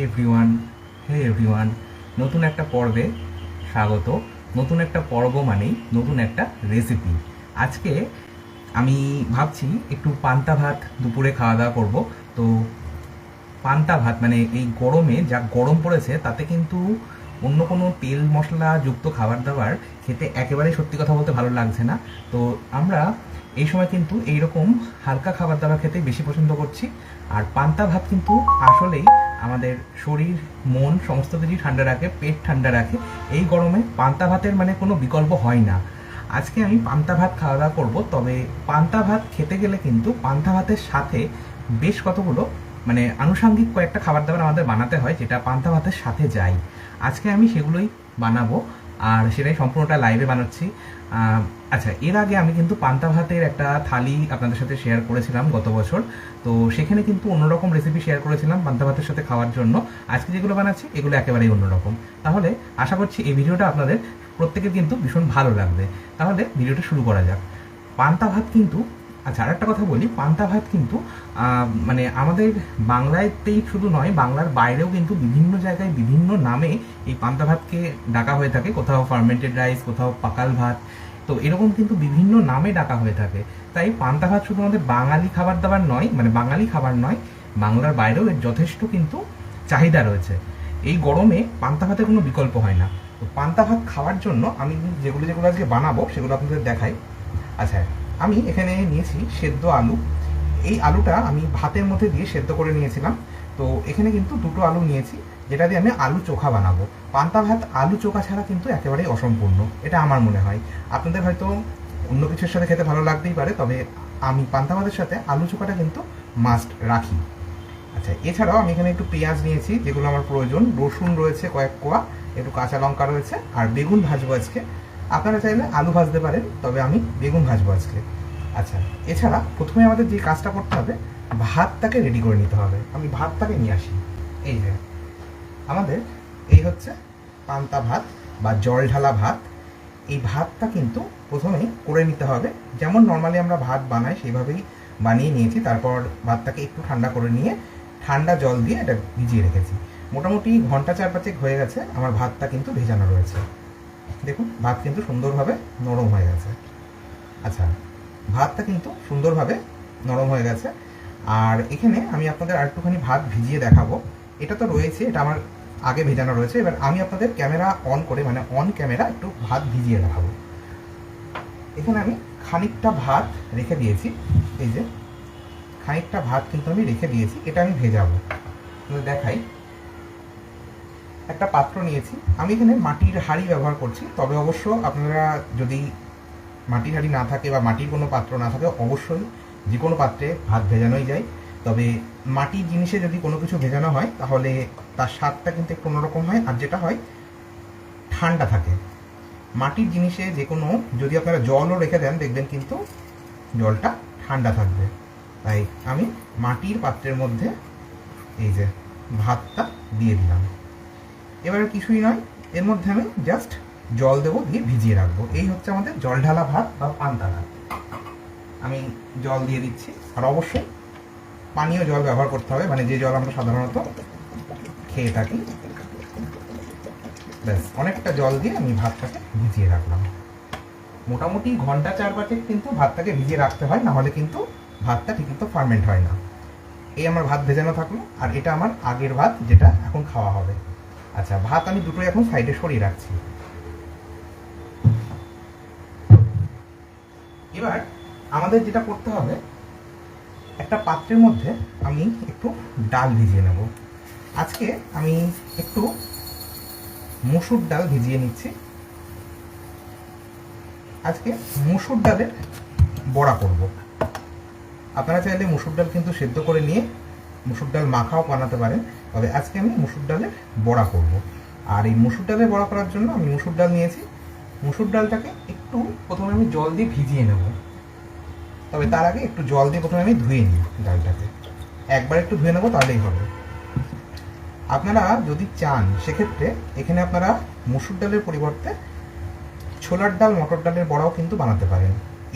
Everyone, নতুন একটা পর্বে স্বাগত। নতুন একটা পর্ব মানেই নতুন একটা রেসিপি। আজকে আমি ভাবছি একটু পান্তা ভাত দুপুরে খাওয়া দাওয়া করবো। তো পান্তা ভাত মানে এই গরমে যা গরম পড়েছে তাতে কিন্তু অন্য কোনো তেল মশলা যুক্ত খাবার দাবার খেতে একেবারেই সত্যি কথা বলতে ভালো লাগছে না। তো আমরা এই সময় কিন্তু এইরকম হালকা খাবার দাবার খেতেই বেশি পছন্দ করছি। আর পান্তা ভাত কিন্তু আসলেই আমাদের শরীর মন সমস্ত কিছুই ঠান্ডা রাখে, পেট ঠান্ডা রাখে। এই গরমে পান্তা ভাতের মানে কোনো বিকল্প হয় না। আজকে আমি পান্তা ভাত খাওয়া দাওয়া করবো। তবে পান্তা ভাত খেতে গেলে কিন্তু পান্তা ভাতের সাথে বেশ কতগুলো মানে আনুষঙ্গিক কয়েকটা খাবার দাবার আমাদের বানাতে হয়, যেটা পান্তা ভাতের সাথে যায়। আজকে আমি সেগুলোই বানাবো আর সেটাই সম্পূর্ণটা লাইভে বানাচ্ছি। আচ্ছা, এর আগে আমি কিন্তু পান্তা ভাতের একটা থালি আপনাদের সাথে শেয়ার করেছিলাম গত বছর। তো সেখানে কিন্তু অন্যরকম রেসিপি শেয়ার করেছিলাম পান্তা ভাতের সাথে খাওয়ার জন্য। আজকে যেগুলো বানাচ্ছি এগুলো একেবারেই অন্যরকম। তাহলে আশা করছি এই ভিডিওটা আপনাদের প্রত্যেকের কিন্তু ভীষণ ভালো লাগবে। তাহলে ভিডিওটা শুরু করা যাক। পান্তা ভাত কিন্তু, আচ্ছা আর একটা কথা বলি, পান্তা ভাত কিন্তু মানে আমাদের বাংলাতেই শুধু নয়, বাংলার বাইরেও কিন্তু বিভিন্ন জায়গায় বিভিন্ন নামে এই পান্তা ভাতকে ডাকা হয়ে থাকে। কোথাও ফার্মেন্টেড রাইস, কোথাও পাকাল ভাত, তো এরকম কিন্তু বিভিন্ন নামে ডাকা হয়ে থাকে। তাই পান্তা ভাত শুধু আমাদের বাঙালি খাবার দাবার নয়, মানে বাঙালি খাবার নয়, বাংলার বাইরেও এর যথেষ্ট কিন্তু চাহিদা রয়েছে। এই গরমে পান্তা ভাতের কোনো বিকল্প হয় না। তো পান্তা ভাত খাওয়ার জন্য আমি যেগুলো আজকে বানাবো সেগুলো আপনাদের দেখাই। আচ্ছা, আমি এখানে নিয়েছি সেদ্ধ আলু। এই আলুটা আমি ভাতের মধ্যে দিয়ে সেদ্ধ করে নিয়েছিলাম। তো এখানে কিন্তু দুটো আলু নিয়েছি, যেটা দিয়ে আমি আলু চোখা বানাবো। পান্তা ভাত আলু চোখা ছাড়া কিন্তু একেবারেই অসম্পূর্ণ, এটা আমার মনে হয়। আপনাদের হয়তো অন্য কিছুর সাথে খেতে ভালো লাগতেই পারে, তবে আমি পান্তা ভাতের সাথে আলু চোখাটা কিন্তু মাস্ট রাখি। আচ্ছা, এছাড়াও আমি এখানে একটু পেঁয়াজ নিয়েছি, যেগুলো আমার প্রয়োজন। রসুন রয়েছে কয়েক কোয়া, একটু কাঁচা লঙ্কা রয়েছে, আর বেগুন ভাজবো আজকে। আপনারা চাইলে আলু ভাজতে পারেন, তবে আমি বেগুন ভাজবো আজকে। আচ্ছা, এছাড়া প্রথমে আমাদের যে কাজটা করতে হবে, ভাতটাকে রেডি করে নিতে হবে। আমি ভাতটাকে নিয়ে আসি। এই যে আমাদের এই হচ্ছে পান্তা ভাত বা জল ঢালা ভাত। এই ভাতটা কিন্তু প্রথমেই করে নিতে হবে, যেমন নর্মালি আমরা ভাত বানাই সেইভাবেই বানিয়ে নিয়েছি। তারপর ভাতটাকে একটু ঠান্ডা করে নিয়ে ঠান্ডা জল দিয়ে এটা ভিজিয়ে রেখেছি। মোটামুটি ঘন্টা 4-5 হয়ে গেছে আমার ভাতটা কিন্তু ভেজানো রয়েছে। দেখুন, ভাত কিন্তু সুন্দরভাবে নরম হয়ে গেছে। আচ্ছা, ভাতটা কিন্তু সুন্দরভাবে নরম হয়ে গেছে। আর এখানে আমি আপনাদের আরেকটুখানি ভাত ভিজিয়ে দেখাবো। এটা তো রয়েছে, এটা আমার আগে ভেজানো রয়েছে। এবার আমি আপনাদের ক্যামেরা অন করে, মানে অন ক্যামেরা একটু ভাত ভিজিয়ে দেখাবো। এখানে আমি খানিকটা ভাত রেখে দিয়েছি। এই যে খানিকটা ভাত কিন্তু আমি রেখে দিয়েছি, এটা আমি ভেজাবো। দেখাই, একটা পাত্র নিয়েছি। আমি এখানে মাটির হাঁড়ি ব্যবহার করছি, তবে অবশ্য আপনারা যদি মাটির হাঁড়ি না থাকে বা মাটির কোনো পাত্র না থাকে, অবশ্যই যে কোনো পাত্রে ভাত ভেজানোই যায়। তবে মাটির জিনিসে যদি কোনো কিছু ভেজানো হয় তাহলে তার স্বাদটা কিন্তু একটু অন্যরকম হয়, আর যেটা হয় ঠান্ডা থাকে। মাটির জিনিসে যে কোনো, যদি আপনারা জলও রেখে দেন দেখবেন কিন্তু জলটা ঠান্ডা থাকবে। তাই আমি মাটির পাত্রের মধ্যে এই যে ভাতটা দিয়ে দিলাম। এবারে কিছুই নয়, এর মধ্যে আমি জাস্ট জল দেবো, দিয়ে ভিজিয়ে রাখবো। এই হচ্ছে আমাদের জল ঢালা ভাত বা পান্তা ভাত। আমি জল দিয়ে দিচ্ছি, আর অবশ্যই পানীয় জল ব্যবহার করতে হবে, মানে যে জল আমরা সাধারণত খেয়ে থাকি। ব্যাস, অনেকটা জল দিয়ে আমি ভাতটাকে ভিজিয়ে রাখলাম। মোটামুটি ঘন্টা 4-5 কিন্তু ভাতটাকে ভিজিয়ে রাখতে হয়, না হলে কিন্তু ভাতটা ঠিকমতো ফার্মেন্ট হয় না। এই আমার ভাত ভেজানো থাকলো, আর এটা আমার আগের ভাত, যেটা এখন খাওয়া হবে। আচ্ছা, ভাত আমি দুটোই এখন সাইডে সরিয়ে রাখছি। এবার আমাদের যেটা করতে হবে, একটা পাত্রের মধ্যে আমি একটু ডাল ভিজিয়ে নেব। আজকে আমি একটু মসুর ডাল ভিজিয়ে নিচ্ছি। আজকে মসুর ডালের বড়া করব। আপনারা চাইলে মসুর ডাল কিন্তু সেদ্ধ করে নিয়ে মসুর ডাল মাখাও বানাতে পারেন, তবে আজকে আমি মসুর ডালের বড়া করব। আর এই মসুর ডালের বড়া করার জন্য আমি মসুর ডাল নিয়েছি। মসুর ডালটাকে একটু প্রথমে আমি জল দিয়ে ভিজিয়ে নেব, তবে তার আগে একটু জল দিয়ে প্রথমে আমি ধুয়ে নিই ডালটাকে। একবার একটু ধুয়ে নেবো, তাহলেই হবে। আপনারা যদি চান সেক্ষেত্রে এখানে আপনারা মসুর ডালের পরিবর্তে ছোলার ডাল, মটর ডালের বড়াও কিন্তু বানাতে পারেন।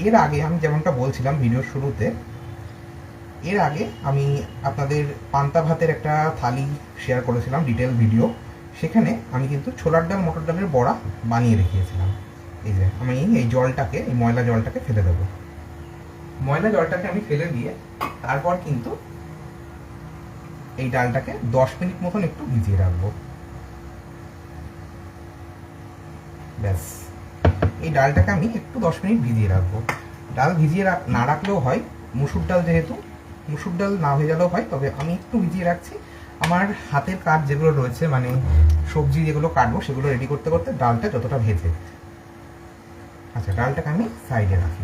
এর আগে আমি যেমনটা বলছিলাম ভিডিওর শুরুতে, এর আগে আমি আপনাদের পান্তা ভাতের একটা থালি শেয়ার করেছিলাম, ডিটেল ভিডিও। সেখানে আমি কিন্তু ছোলার ডাল মটর ডালের বড়া বানিয়ে রেখেছিলাম। এই যে আমি এই জলটাকে, এই ময়লা জলটাকে ফেলে দেবো। ময়লা জলটাকে আমি ফেলে দিয়ে তারপর কিন্তু এই ডালটাকে 10 মিনিট মতন একটু ভিজিয়ে রাখবো। ব্যাস, এই ডালটাকে আমি একটু 10 মিনিট ভিজিয়ে রাখবো। ডাল ভিজিয়ে না রাখলেও হয়, মুসুর ডাল যেহেতু, মুসুর ডাল না ভেজালেও হয়, তবে আমি একটু ভিজিয়ে রাখছি। আমার হাতের কাজ যেগুলো রয়েছে, মানে সবজি যেগুলো কাটবো সেগুলো রেডি করতে করতে ডালটা যতটা ভেজে। আচ্ছা, ডালটাকে আমি সাইডে রাখি।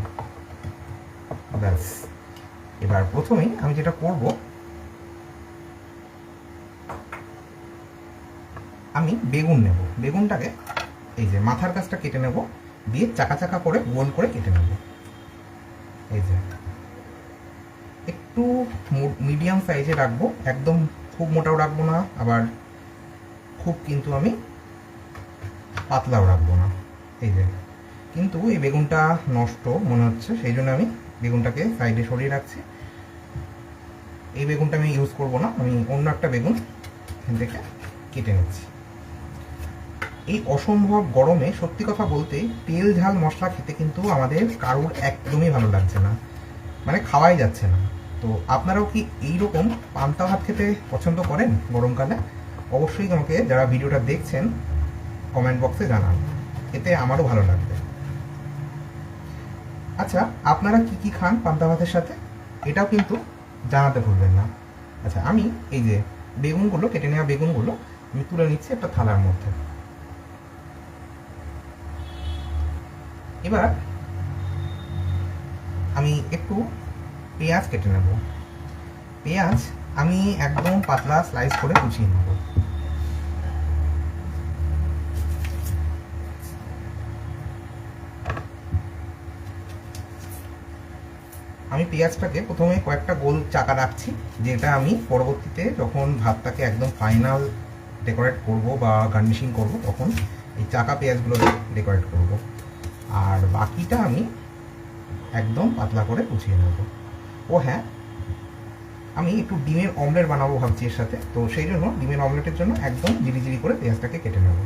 ব্যাস, এবার প্রথমেই আমি যেটা করব, আমি বেগুন নেব। বেগুনটাকে এই যে মাথার কাছটা কেটে নেব, দিয়ে চাকা চাকা করে গোল করে কেটে নেব। এই যে একটু মিডিয়াম সাইজে রাখবো, একদম খুব মোটাও রাখবো না, আবার খুব কিন্তু আমি পাতলাও রাখবো না। এই যে, কিন্তু এই বেগুনটা নষ্ট মনে হচ্ছে, সেই জন্য আমি বেগুনটাকে সাইডে সরিয়ে রাখছি। এই বেগুনটা আমি ইউজ করব না, আমি অন্য একটা বেগুন এখান থেকে কেটে নিচ্ছি। এই অসম্ভব গরমে সত্যি কথা বলতে তেল ঝাল মশলা খেতে কিন্তু আমাদের কারোর একদমই ভালো লাগছে না, মানে খাওয়াই যাচ্ছে না। তো আপনারাও কি এইরকম পান্তা ভাত খেতে পছন্দ করেন গরমকালে? অবশ্যই আমাকে, যারা ভিডিওটা দেখছেন, কমেন্ট বক্সে জানান, এতে আমারও ভালো লাগবে। আচ্ছা, আপনারা কি কি খান পান্তা ভাতের সাথে, এটাও কিন্তু জানাতে ভুলবেন না। আচ্ছা, আমি এই যে বেগুনগুলো, কেটে নেওয়া বেগুনগুলো আমি তুলে নিচ্ছি একটা থালার মধ্যে। এবার আমি একটু পেঁয়াজ কেটে নেব। পেঁয়াজ আমি একদম পাতলা স্লাইস করে কুচিয়ে নেব। আমি পেঁয়াজটাকে প্রথমে কয়েকটা গোল চাকা রাখছি, যেটা আমি পরবর্তীতে যখন ভাতটাকে একদম ফাইনাল ডেকোরেট করব বা গার্নিশিং করব, তখন এই চাকা পেঁয়াজগুলোকে ডেকোরেট করব। আর বাকিটা আমি একদম পাতলা করে কুচিয়ে নেব। ও হ্যাঁ, আমি একটু ডিমের অমলেট বানাবো ভাবছি এর সাথে, তো সেই জন্য ডিমের অমলেটের জন্য একদম জিরি করে পেঁয়াজটাকে কেটে নেব।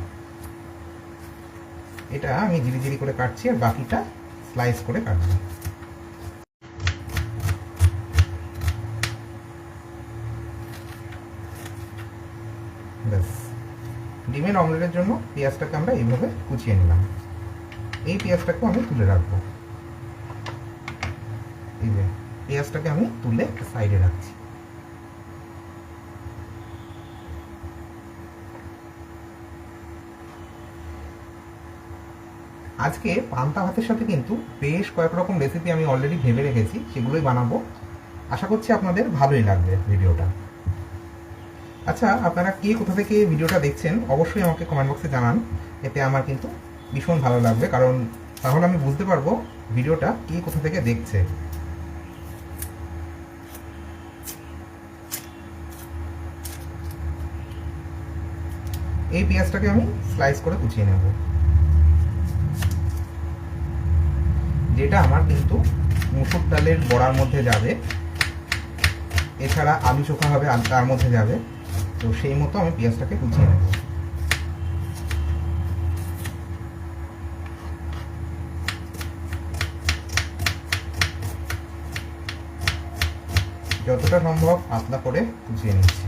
এটা আমি জিরি করে কাটছি, আর বাকিটা স্লাইস করে কাটবো। ব্যাস, ডিমের অমলেটের জন্য পেঁয়াজটাকে আমরা এইভাবে কুচিয়ে নিলাম। এই পেঁয়াজটাকে আমি তুলে রাখবো। এই যে পেঁয়াজটাকে আমি তুলে সাইডে রাখছি। আজকে পান্তা ভাতের সাথে কিন্তু বেশ কয়েক রকম রেসিপি আমি অলরেডি ভেবে রেখেছি, সেগুলোই বানাবো। আশা করছি আপনাদের ভালোই লাগবে ভিডিওটা। আচ্ছা, আপনারা কে কোথা থেকে ভিডিওটা দেখছেন অবশ্যই আমাকে কমেন্ট বক্সে জানান, এতে আমার কিন্তু ভীষণ ভালো লাগবে, কারণ তাহলে আমি বুঝতে পারবো ভিডিওটা কে কোথা থেকে দেখছে। এই পেঁয়াজটাকে আমি স্লাইস করে কুচিয়ে নেব, যেটা আমার কিন্তু মুসুর ডালের বড়ার মধ্যে যাবে, এছাড়া আলু চোখা হবে তার মধ্যে যাবে, তো সেই মতো আমি পেঁয়াজটাকে কুচিয়ে নেব। যতটা সম্ভব পাতলা করে কুচিয়ে নিচ্ছি।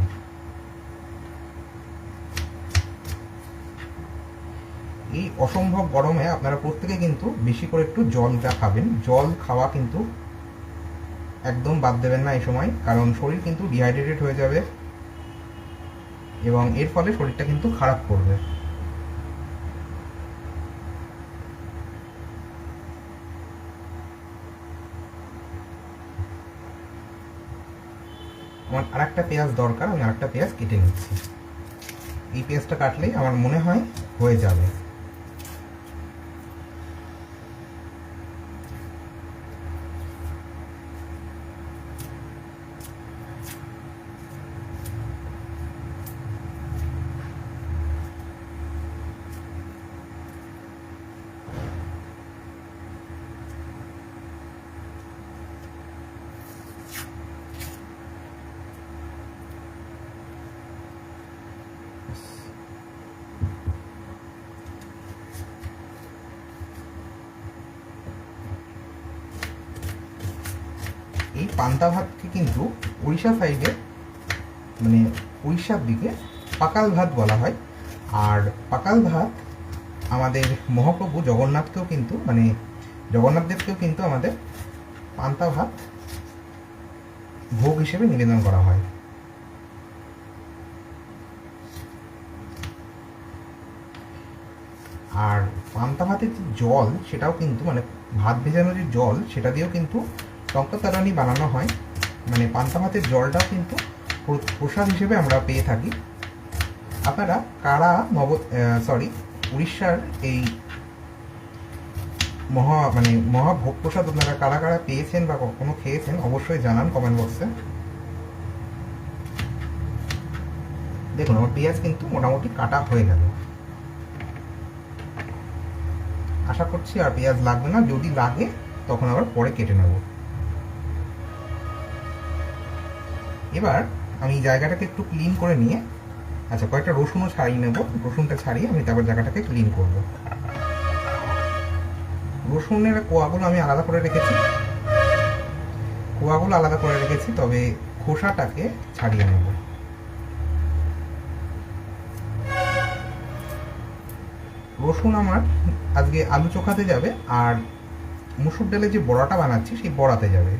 এই অসম্ভব গরমে আপনারা প্রত্যেকে কিন্তু বেশি করে একটু জলটা খাবেন। জল খাওয়া কিন্তু একদম বাদ দেবেন না এই সময়, কারণ শরীর কিন্তু ডিহাইড্রেটেড হয়ে যাবে এবং এর ফলে শরীরটা কিন্তু খারাপ করবে। আমার আরেকটা পেঁয়াজ দরকার, আমি আরেকটা পেঁয়াজ কেটে নিচ্ছি। এই পেঁয়াজটা কাটলেই আমার মনে হয় হয়ে যাবে। এই পান্তা ভাতকে কিন্তু উড়িষ্যা সাইডে মানে উড়িষ্যার দিকে পাকাল ভাত বলা হয়। আর পাকাল ভাত আমাদের মহাপ্রভু জগন্নাথকেও কিন্তু মানে জগন্নাথ দেবকেও কিন্তু আমাদের পান্তা ভাত ভোগ হিসেবে নিবেদন করা হয়। আর পান্তা ভাতের যে জল সেটাও কিন্তু মানে ভাত ভেজানোর যে জল সেটা দিয়েও কিন্তু টঙ্কাতারানি বানানো হয়। মানে পান্তা ভাতের জলটাও কিন্তু প্রসাদ হিসেবে আমরা পেয়ে থাকি। আপনারা কারা উড়িষ্যার এই মহাভোগ প্রসাদ আপনারা কারা কারা পেয়েছেন বা কখনো খেয়েছেন অবশ্যই জানান কমেন্ট বক্সে। দেখুন আমার পেঁয়াজ কিন্তু মোটামুটি কাটা হয়ে গেল। আশা করছি আর পেঁয়াজ লাগবে না, যদি লাগে তখন আবার পরে কেটে নেব। এবার আমি জায়গাটাকে একটু ক্লিন করে নিয়ে কয়েকটা রসুনও ছাড়িয়ে নেব। রসুনটা ছাড়িয়ে আমি তারপর জায়গাটাকে ক্লিন করব। রসুনের কোয়াগুলো আমি আলাদা করে রেখেছি, তবে খোসাটাকে ছাড়িয়ে নেব। রসুন আমার আজকে আলু চোখাতে যাবে, আর মুসুর ডালে যে বড়াটা বানাচ্ছি সেই বড়াতে যাবে।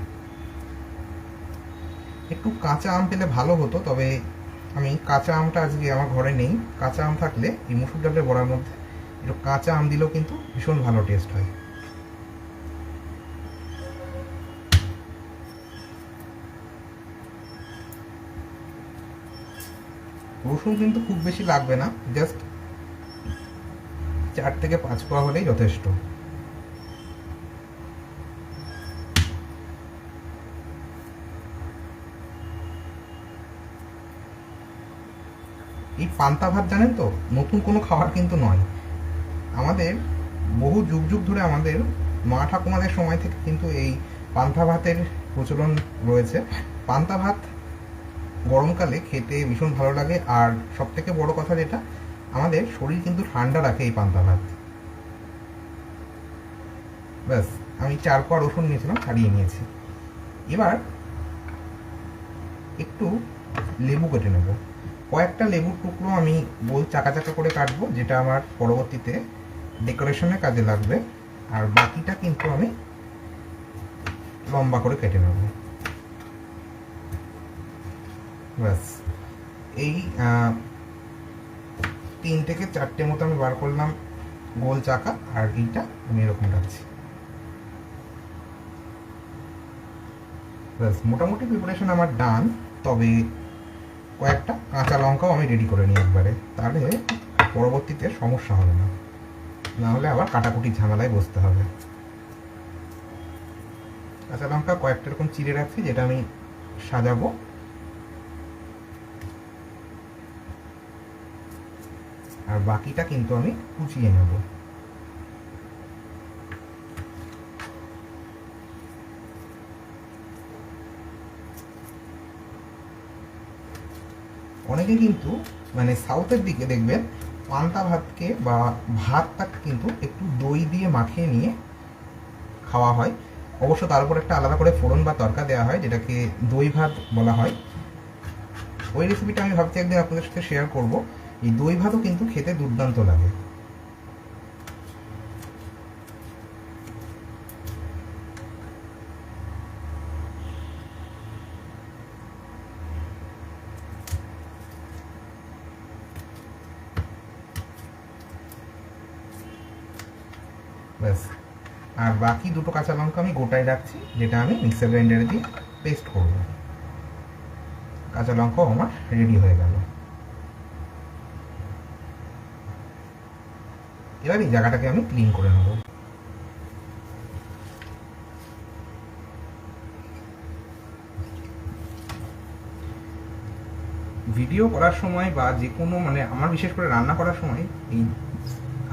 একটু কাঁচা আম পেলে ভালো হতো, তবে আমি কাঁচা আমটা আজকে আমার ঘরে নেই। কাঁচা আম থাকলে এই মুসুর ডালের বড়ার মধ্যে একটু কাঁচা আম দিলেও কিন্তু ভীষণ ভালো টেস্ট হয়। রসুন কিন্তু খুব বেশি লাগবে না, জাস্ট 4 থেকে 5 কোয়া হলেই যথেষ্ট। এই পান্তা ভাত জানেন তো নতুন কোনো খাবার কিন্তু নয়। আমাদের বহু যুগ যুগ ধরে আমাদের মা ঠাকুমাদের সময় থেকে কিন্তু এই পান্তা ভাতের প্রচলন রয়েছে। পান্তা ভাত গরমকালে খেতে ভীষণ ভালো লাগে, আর সব থেকে বড় কথা যেটা, আমাদের শরীর কিন্তু ঠান্ডা রাখে এই পান্তা ভাত। ব্যাস, আমি 4 কোয়া রসুন নিয়েছিলাম, ছাড়িয়ে নিয়েছি। এবার একটু লেবু কেটে নেব। কয়েকটা লেবুর টুকরো আমি গোল চাকা চাকা করে কাটবো, যেটা আমার পরবর্তীতে ডেকোরেশনের কাজে লাগবে। আর বাকিটা কিন্তু আমি লম্বা করে কেটে নেব। ব্যাস, এই 3 থেকে 4টে মতো আমি বার করলাম গোল চাকা, আর এইটা আমি এরকম রাখছি। ব্যাস, মোটামুটি প্রিপারেশন আমার ডান। তবে কয়েকটা কাঁচা লঙ্কাও আমি রেডি করে নিই একবারে, তাহলে পরবর্তীতে সমস্যা হবে না, নাহলে আবার কাটাকুটির ঝামেলায় বসতে হবে। কাঁচা লঙ্কা কয়েকটা এরকম চিড়ে রাখছি, যেটা আমি সাজাবো। আর বাকিটা কিন্তু আমি কুচিয়ে নেব। অনেকে কিন্তু মানে সাউথের দিকে দেখবেন পান্তা ভাতকে বা ভাতটাকে কিন্তু একটু দই দিয়ে মাখিয়ে নিয়ে খাওয়া হয়। অবশ্য তার উপর একটা আলাদা করে ফোড়ন বা তরকা দেওয়া হয়, যেটাকে দই ভাত বলা হয়। ওই রেসিপিটা আমি ভাবছি একদিন আপনাদের সাথে শেয়ার করব। এই দই ভাতও কিন্তু খেতে দুর্দান্ত লাগে। ব্যাস, আর বাকি দুটো কাঁচা লঙ্কা আমি গোটায় রাখছি, যেটা আমি মিক্সার গ্রাইন্ডারে দিয়ে পেস্ট করব। কাঁচা লঙ্কাও আমার রেডি হয়ে গেল। এবার এই জায়গাটাকে আমি ক্লিন করে নেব। ভিডিও করার সময় বা যে কোনো মানে আমার বিশেষ করে রান্না করার সময় এই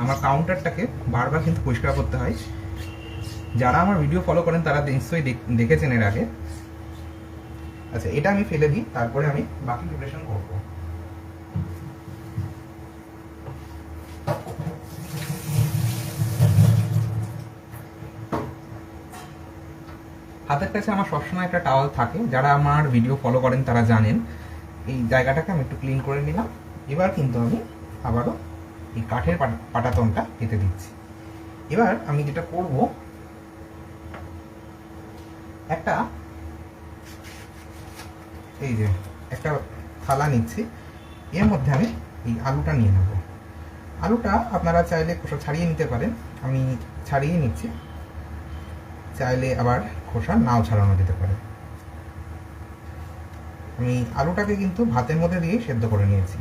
আমার কাউন্টারটাকে বারবার কিন্তু পরিষ্কার করতে হয়। যারা আমার ভিডিও ফলো করেন তারা নিশ্চয়ই দেখেছেন এর আগে। আচ্ছা, এটা আমি ফেলে দিই, তারপরে আমি বাকি প্রিপারেশন করবো। হাতের কাছে আমার সবসময় একটা টাওয়াল থাকে, যারা আমার ভিডিও ফলো করেন তারা জানেন। এই জায়গাটাকে আমি একটু ক্লিন করে নিলাম। এবার কিন্তু আমি আবারও এই কাঠের পাটাতনটা পেতে দিচ্ছি। এবার আমি যেটা করব, একটা এই যে একটা থালা নিচ্ছি, এর মধ্যে আমি এই আলুটা নিয়ে নেব। আলুটা আপনারা চাইলে খোসা ছাড়িয়ে নিতে পারেন, আমি ছাড়িয়ে নিচ্ছি। চাইলে আবার খোসা নাও ছাড়ানো যেতে পারে। আমি আলুটাকে কিন্তু ভাতের মধ্যে দিয়ে সেদ্ধ করে নিয়েছি।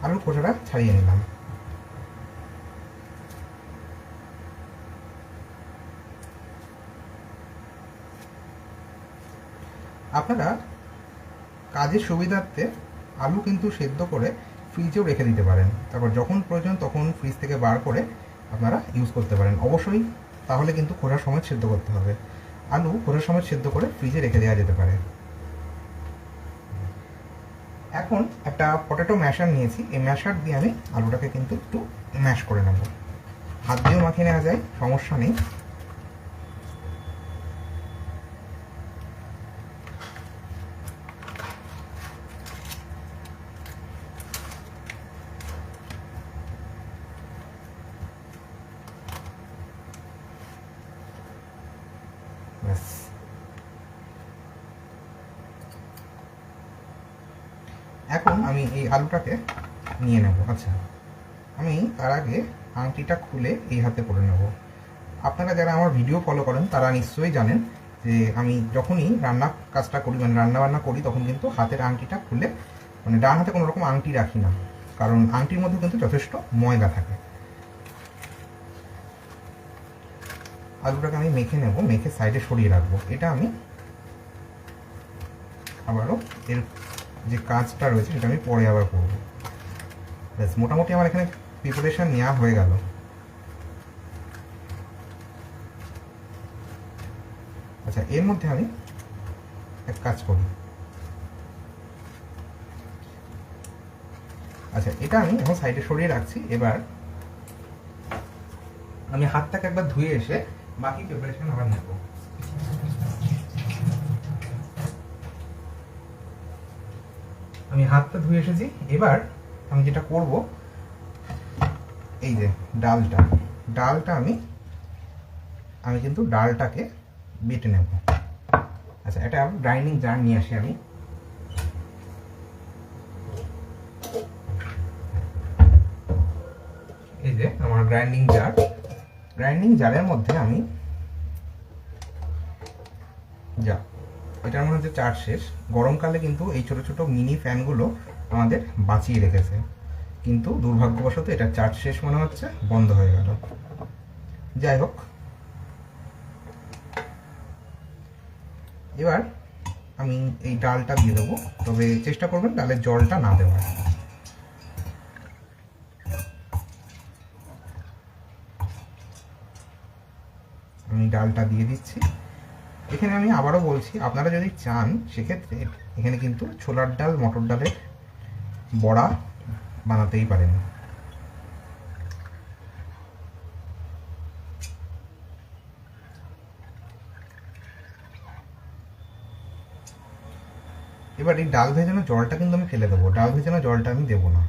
আলুর খোসাটা ছাড়িয়ে নিলাম। আপনারা কাজের সুবিধার্থে আলু কিন্তু সেদ্ধ করে ফ্রিজেও রেখে দিতে পারেন, তারপর যখন প্রয়োজন তখন ফ্রিজ থেকে বার করে আপনারা ইউজ করতে পারেন। অবশ্যই তাহলে কিন্তু খোসার সময় সেদ্ধ করতে হবে। আলু খোসার সময় সেদ্ধ করে ফ্রিজে রেখে দেওয়া যেতে পারে। এখন একটা পটেটো ম্যাশার নিয়েছি, এই ম্যাশার দিয়ে আমি আলুটাকে কিন্তু একটু ম্যাশ করে নেব। হাত দিয়েও মাখিয়ে নেওয়া যায়, সমস্যা নেই। এখন আমি এই আলুটাকে নিয়ে নেব। আচ্ছা, আমি তার আগে আংটিটা খুলে এই হাতে পরে নেব। আপনারা যারা আমার ভিডিও ফলো করেন তারা নিশ্চয়ই জানেন যে আমি যখনই রান্না কাজটা করি, মানে রান্নাবান্না করি, তখন কিন্তু হাতের আংটিটা খুলে, মানে ডান হাতে কোনো রকম আংটি রাখি না, কারণ আংটির মধ্যে কিন্তু যথেষ্ট ময়লা থাকে। আলুটাকে আমি মেখে নেব, মেখে সাইডে সরিয়ে রাখবো। এটা আমি আবারও এর যে কাজটা রয়েছে সেটা আমি পরে আবার করব। ব্যাস, মোটামুটি আমার এখানে প্রিপারেশন নেওয়া হয়ে গেল। আচ্ছা, এর মধ্যে আমি এক কাজ করি। আচ্ছা, এটা আমি এখন সাইডে সরিয়ে রাখছি। এবার আমি হাতটাকে একবার ধুয়ে এসে বাকি প্রিপারেশন আবার নেব। আমি হাতটা ধুয়ে এসেছি। এবার আমি যেটা করব, এই যে ডালটা আমি কিন্তু ডালটাকে বেটে নেব। আচ্ছা, এটা গ্রাইন্ডিং জার নিয়ে আসি আমি। এই যে আমার গ্রাইন্ডিং জারের মধ্যে আমি এটার মধ্যে যে চার শেষ, গরমকালে কিন্তু এই ছোট ছোট মিনি ফ্যানগুলো আমাদের বাঁচিয়ে রেখেছে, কিন্তু দুর্ভাগ্যবশত এটা চার্জ শেষ মনে হচ্ছে, বন্ধ হয়ে গেল। যাই হোক, এবার আমি এই ডালটা দিয়ে দেবো, তবে চেষ্টা করবেন ডালের জলটা না দেওয়ার। আমি ডালটা দিয়ে দিচ্ছি। এখানে আমি আবারও বলছি, আপনারা যদি চান সেক্ষেত্রে এখানে কিন্তু ছোলার ডাল, মটর ডালের বড়া বানাতেই পারেন। এবার এই ডাল ভেজানো জলটা কিন্তু আমি ফেলে দেবো, ডাল ভেজানো জলটা আমি দেবো না।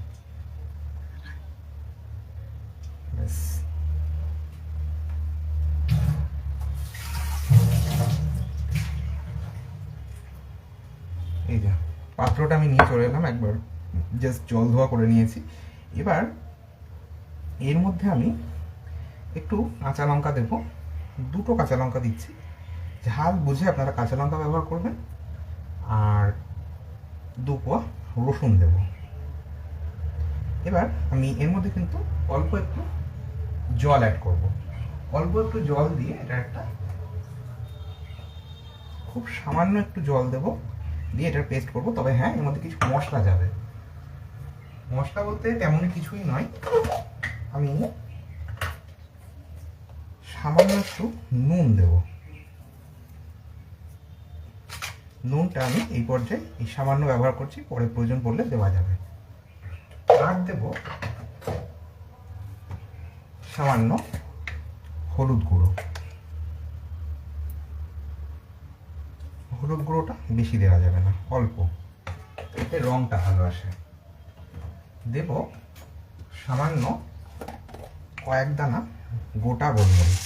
এই যে পাত্রটা আমি নিয়ে চলে এলাম, একবার জাস্ট জল ধোয়া করে নিয়েছি। এবার এর মধ্যে আমি একটু কাঁচা লঙ্কা দেবো, দুটো কাঁচা লঙ্কা দিচ্ছি। ঝাল বুঝে আপনারা কাঁচা লঙ্কা ব্যবহার করবেন। আর 2 কোয়া রসুন দেব। এবার আমি এর মধ্যে কিন্তু অল্প একটু জল অ্যাড করব। অল্প একটু জল দিয়ে এটা একটা খুব সামান্য একটু জল দেব, দিয়ে এটার পেস্ট করব। তবে হ্যাঁ, এর মধ্যে কিছু মশলা যাবে। মশলা বলতে তেমন কিছুই নয়, আমি সামান্য একটু নুন দেব। নুনটা আমি এই পর্যায়ে এই সামান্য ব্যবহার করছি, পরে প্রয়োজন পড়লে দেওয়া যাবে। আর দেব সামান্য হলুদ গুঁড়ো। হলুদ গুঁড়োটা বেশি দেওয়া যাবে না, অল্প, এতে রংটা ভালো আসে। দেব সামান্য কয়েক দানা গোটা গোলমরিচ,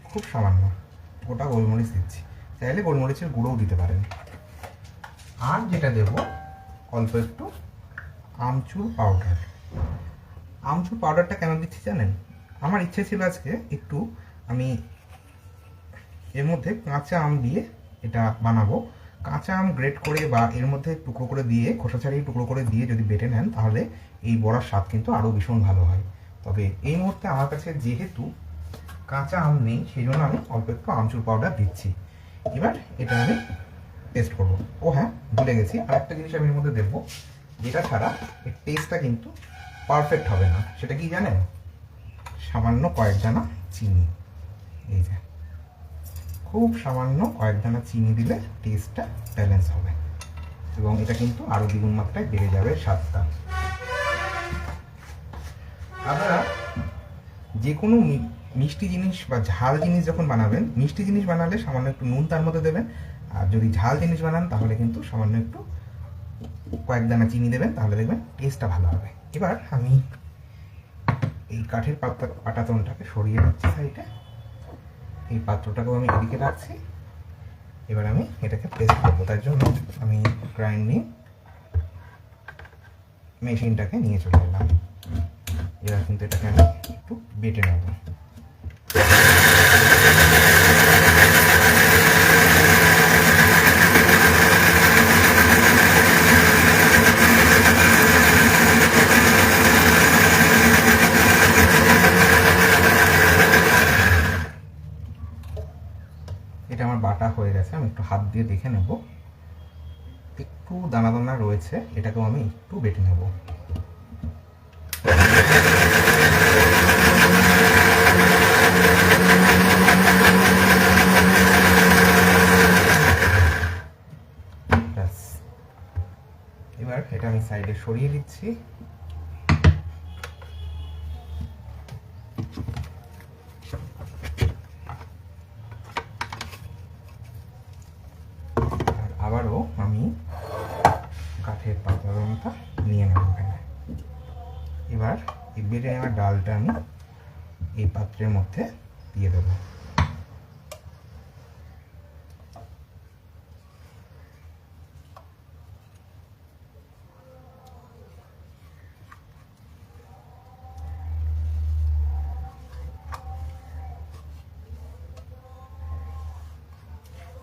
খুব সামান্য গোটা গোলমরিচ দিচ্ছি, চাইলে গোলমরিচের গুঁড়োও দিতে পারেন। আর যেটা দেব অল্প একটু আমচুর পাউডার। আমচুর পাউডারটা কেন দিচ্ছি জানেন? আমার ইচ্ছে ছিল আজকে একটু আমি এর মধ্যে কাঁচা আম দিয়ে এটা বানাবো। কাঁচা আম গ্রেট করে বা এর মধ্যে টুকরো করে দিয়ে, খোসা ছাড়িয়ে টুকরো করে দিয়ে যদি বেটে নেন, তাহলে এই বড়ার স্বাদ কিন্তু আরও ভীষণ ভালো হয়। তবে এই মুহূর্তে আমার কাছে যেহেতু কাঁচা আম নেই, সেই জন্য আমি অল্প একটু আমচুর পাউডার দিচ্ছি। এবার এটা আমি টেস্ট করবো। ও হ্যাঁ, ভুলে গেছি, আর একটা জিনিস আমি এর মধ্যে দেবো, যেটা ছাড়া এর টেস্টটা কিন্তু পারফেক্ট হবে না। সেটা কি জানেন? সামান্য কয়েক দানা চিনি। এই যে খুব সামান্য কয়েক দানা চিনি দিলে টেস্টটা ব্যালেন্স হবে এবং এটা কিন্তু আরও দ্বিগুণ মাত্রায় বেড়ে যাবে স্বাদটা। আপনারা যে কোনো মিষ্টি জিনিস বা ঝাল জিনিস যখন বানাবেন, মিষ্টি জিনিস বানালে সামান্য একটু নুন তার মধ্যে দেবেন, আর যদি ঝাল জিনিস বানান তাহলে কিন্তু সামান্য একটু কয়েক দানা চিনি দেবেন, তাহলে দেখবেন টেস্টটা ভালো হবে। এবার আমি এই কাঠের পাটাতনটাকে সরিয়ে দিচ্ছি সাইডে, এই পাত্রটাকেও আমি এদিকে রাখছি। এবার আমি এটাকে পেস্ট করবো, তার জন্য আমি গ্রাইন্ডিং মেশিনটাকে নিয়ে চলে এলাম। এবার কিন্তু এটাকে আমি একটু বেটে নেব। এটা আমার বাটা হয়ে গেছে, আমি একটু হাত দিয়ে দেখে নেব, একটু দানা দানা রয়েছে, এটাকেও আমি একটু বেটে নেব। এবার এটা আমি সাইডে সরিয়ে দিচ্ছি। আবারও আমি কাঠের পাত্রটা নিয়ে নেব এখানে। এবার এই বেটে নেওয়া ডালটা আমি এই পাত্রের মধ্যে দিয়ে দেবো।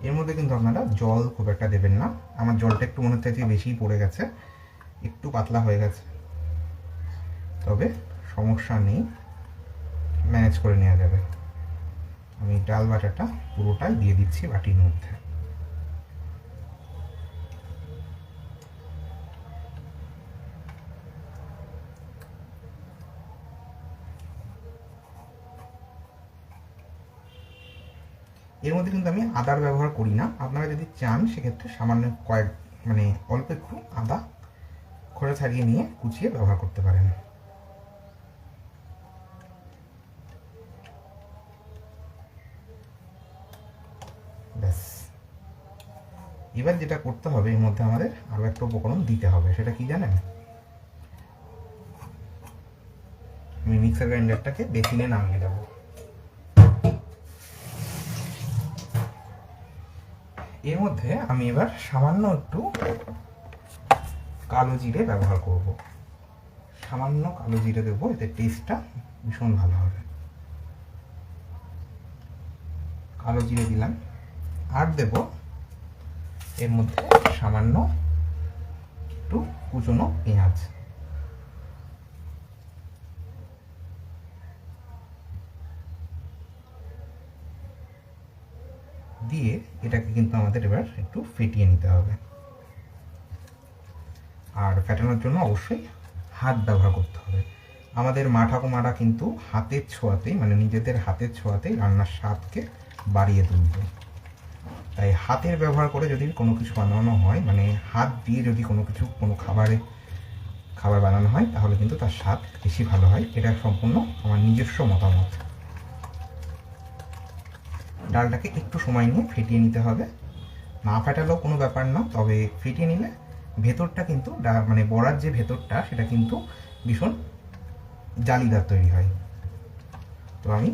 এর মধ্যে কিন্তু আপনারা জল খুব একটা দেবেন না। আমার জলটা একটু মনে হচ্ছে বেশিই পড়ে গেছে, একটু পাতলা হয়ে গেছে, তবে সমস্যা নেই, ম্যানেজ করে নেওয়া যাবে। আমি ডাল বাটাটা পুরোটাই দিয়ে দিচ্ছি বাটির মধ্যে। এর মধ্যে কিন্তু আমি আদার ব্যবহার করি না। আপনারা যদি চান সেক্ষেত্রে সামান্য অল্প একটু আদা খোসা ছাড়িয়ে নিয়ে কুচিয়ে ব্যবহার করতে পারেন। ব্যাস, এবার যেটা করতে হবে, এর মধ্যে আমাদের আরো একটা উপকরণ দিতে হবে। সেটা কি জানেন? আমি মিক্সার গ্রাইন্ডারটাকে বেসিনে নামিয়ে দেবো। এর মধ্যে আমি এবার সামান্য একটু কালো জিরে ব্যবহার করব। সামান্য কালো জিরে দেবো, এতে টেস্টটা ভীষণ ভালো হবে। কালো জিরে দিলাম। আর দেব এর মধ্যে সামান্য একটু কুচনো পেঁয়াজ। দিয়ে এটাকে কিন্তু আমাদের এবার একটু ফেটিয়ে নিতে হবে। আর ফেটানোর জন্য অবশ্যই হাত ব্যবহার করতে হবে। আমাদের মা ঠাকুমারা কিন্তু হাতের ছোঁয়াতেই, নিজেদের হাতের ছোঁয়াতেই রান্নার স্বাদকে বাড়িয়ে তুলবে। তাই হাতের ব্যবহার করে যদি কোনো কিছু বানানো হয়, হাত দিয়ে যদি কোনো খাবারে খাবার বানানো হয় তাহলে কিন্তু তার স্বাদ বেশি ভালো হয়। এটা সম্পূর্ণ আমার নিজস্ব মতামত। ডালটাকে একটু সময় নিয়ে ফেটিয়ে নিতে হবে। না ফাটালেও কোনো ব্যাপার না, তবে ফেটিয়ে নিলে ভেতরটা কিন্তু মানে বড়ার যে ভেতরটা সেটা কিন্তু ভীষণ জালিদার তৈরি হয়। তো আমি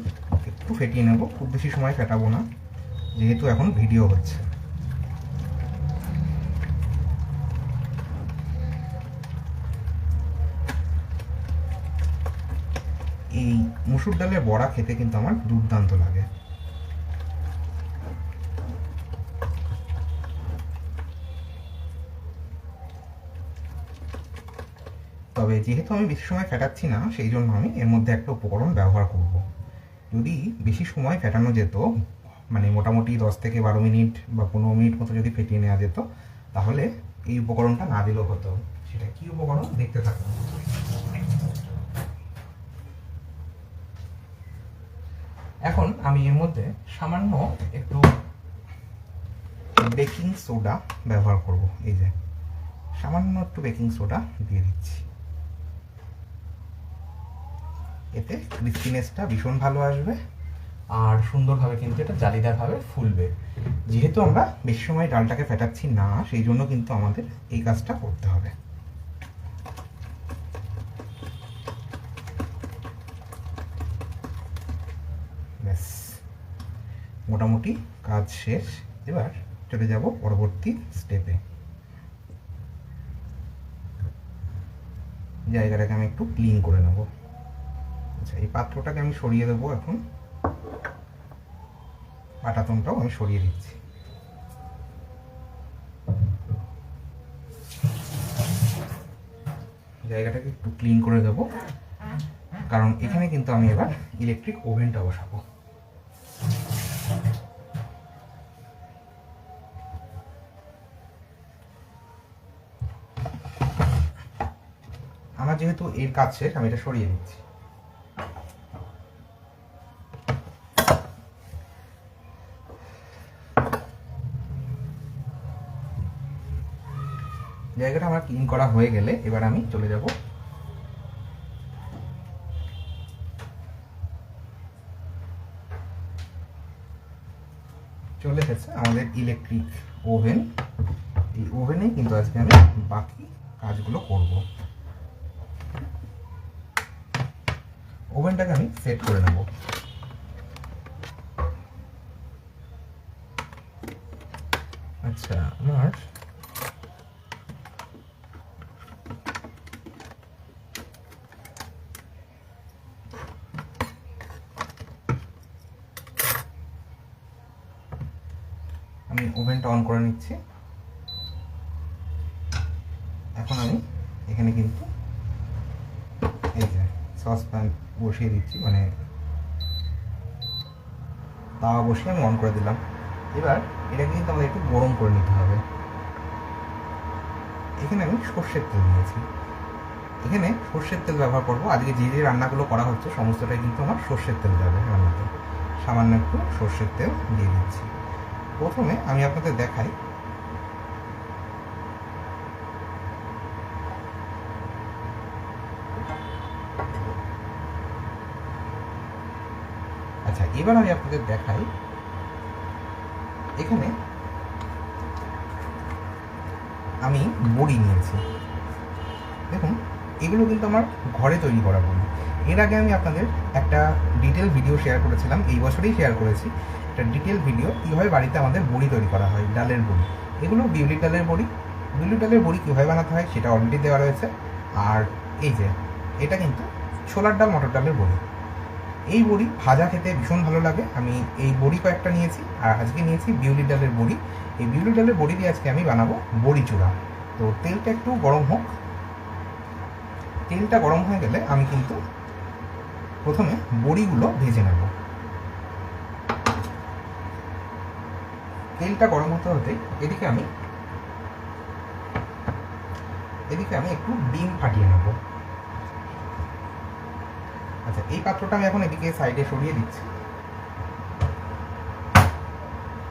একটু ফেটিয়ে নেব, খুব বেশি সময় ফেটাবো না যেহেতু এখন ভিডিও হচ্ছে। এই মুসুর ডালের বড়া খেতে কিন্তু আমার দুর্দান্ত লাগে। তবে যেহেতু আমি বেশি সময় ফেটাচ্ছি না, সেই জন্য আমি এর মধ্যে একটা উপকরণ ব্যবহার করব। যদি বেশি সময় ফেটানো যেত, মানে মোটামুটি 10 থেকে 12 মিনিট বা 15 মিনিট মতো যদি ফেটিয়ে নেওয়া যেত, তাহলে এই উপকরণটা না দিলেও হতো। সেটা কি উপকরণ দেখতে থাকুন। এখন আমি এর মধ্যে সামান্য একটু বেকিং সোডা ব্যবহার করব। এই যে সামান্য একটু বেকিং সোডা দিয়ে দিচ্ছি। এতে ক্রিস্পিনেসটা ভীষণ ভালো আসবে আর সুন্দরভাবে কিন্তু এটা জালিদারভাবে ফুলবে। যেহেতু আমরা বেশি সময় ডালটাকে ফেটাচ্ছি না, সেই জন্য কিন্তু আমাদের এই কাজটা করতে হবে। ব্যাস, মোটামুটি কাজ শেষ। এবার চলে যাব পরবর্তী স্টেপে। জায়গাটাকে আমি একটু ক্লিন করে নেব। আচ্ছা, এই পাত্রটাকে আমি সরিয়ে দেবো। এখন পাটাতনটাও আমি সরিয়ে দিচ্ছি। জায়গাটাকে একটু ক্লিন করে দেব, কারণ এখানে কিন্তু আমি এবার ইলেকট্রিক ওভেনটা বসাবো। আমার যেহেতু এর কাজ শেষ, আমি এটা সরিয়ে দিচ্ছি। জায়গাটা আমার ক্লিন করা হয়ে গেলে এবার আমি চলে যাব চলে এসেছে আমাদের ইলেকট্রিক ওভেন। এই ওভেনেই কিন্তু আজকে আমি বাকি কাজগুলো করব। ওভেনটাকে আমি সেট করে নেব। আচ্ছা, আমার আমি ওভেনটা অন করে নিচ্ছি। এখন আমি এখানে কিন্তু এই যে সসপ্যান বসিয়ে দিচ্ছি, মানে তাওয়া বসিয়ে আমি অন করে দিলাম। এবার এটাকে কিন্তু আমাদের একটু গরম করে নিতে হবে। এখানে আমি সর্ষের তেল নিয়েছি। এখানে সর্ষের তেল ব্যবহার করব। আজকে যে যে রান্নাগুলো করা হচ্ছে সমস্তটাই কিন্তু আমার সর্ষের তেল যাবে রান্নাতে। সামান্য একটু সর্ষের তেল দিয়ে দিচ্ছি। প্রথমে আমি আপনাদের দেখাই আচ্ছা, এবার আমি আপনাদের দেখাই এখানে আমি বড়ি নিয়েছি। দেখুন, এগুলো কিন্তু আমার ঘরে তৈরি করা বড়ি। এর আগে আমি আপনাদের একটা ডিটেল ভিডিও শেয়ার করেছিলাম, এই বছরেই শেয়ার করেছি একটা ডিটেল ভিডিও কীভাবে বাড়িতে আমাদের বড়ি তৈরি করা হয়, ডালের বড়ি। এগুলো বিউলির ডালের বড়ি। বিউলির ডালের বড়ি কীভাবে বানাতে হয় সেটা অলরেডি দেওয়া রয়েছে। আর এই যে এটা কিন্তু ছোলার ডাল মটর ডালের বড়ি। এই বড়ি ভাজা খেতে ভীষণ ভালো লাগে। আমি এই বড়ি কয়েকটা নিয়েছি, আর আজকে নিয়েছি বিউলির ডালের বড়ি। এই বিউলির ডালের বড়ি দিয়ে আজকে আমি বানাবো বড়ি চূড়া। তো তেলটা একটু গরম হোক। তেলটা গরম হয়ে গেলে আমি কিন্তু প্রথমে বড়িগুলো ভেজে নেব। তেলটা গরম হতে হতে এদিকে আমি একটু ডিম ফাটিয়ে নেব। আচ্ছা, এই পাত্রটা আমি এখন এদিকে সাইডে সরিয়ে দিচ্ছি।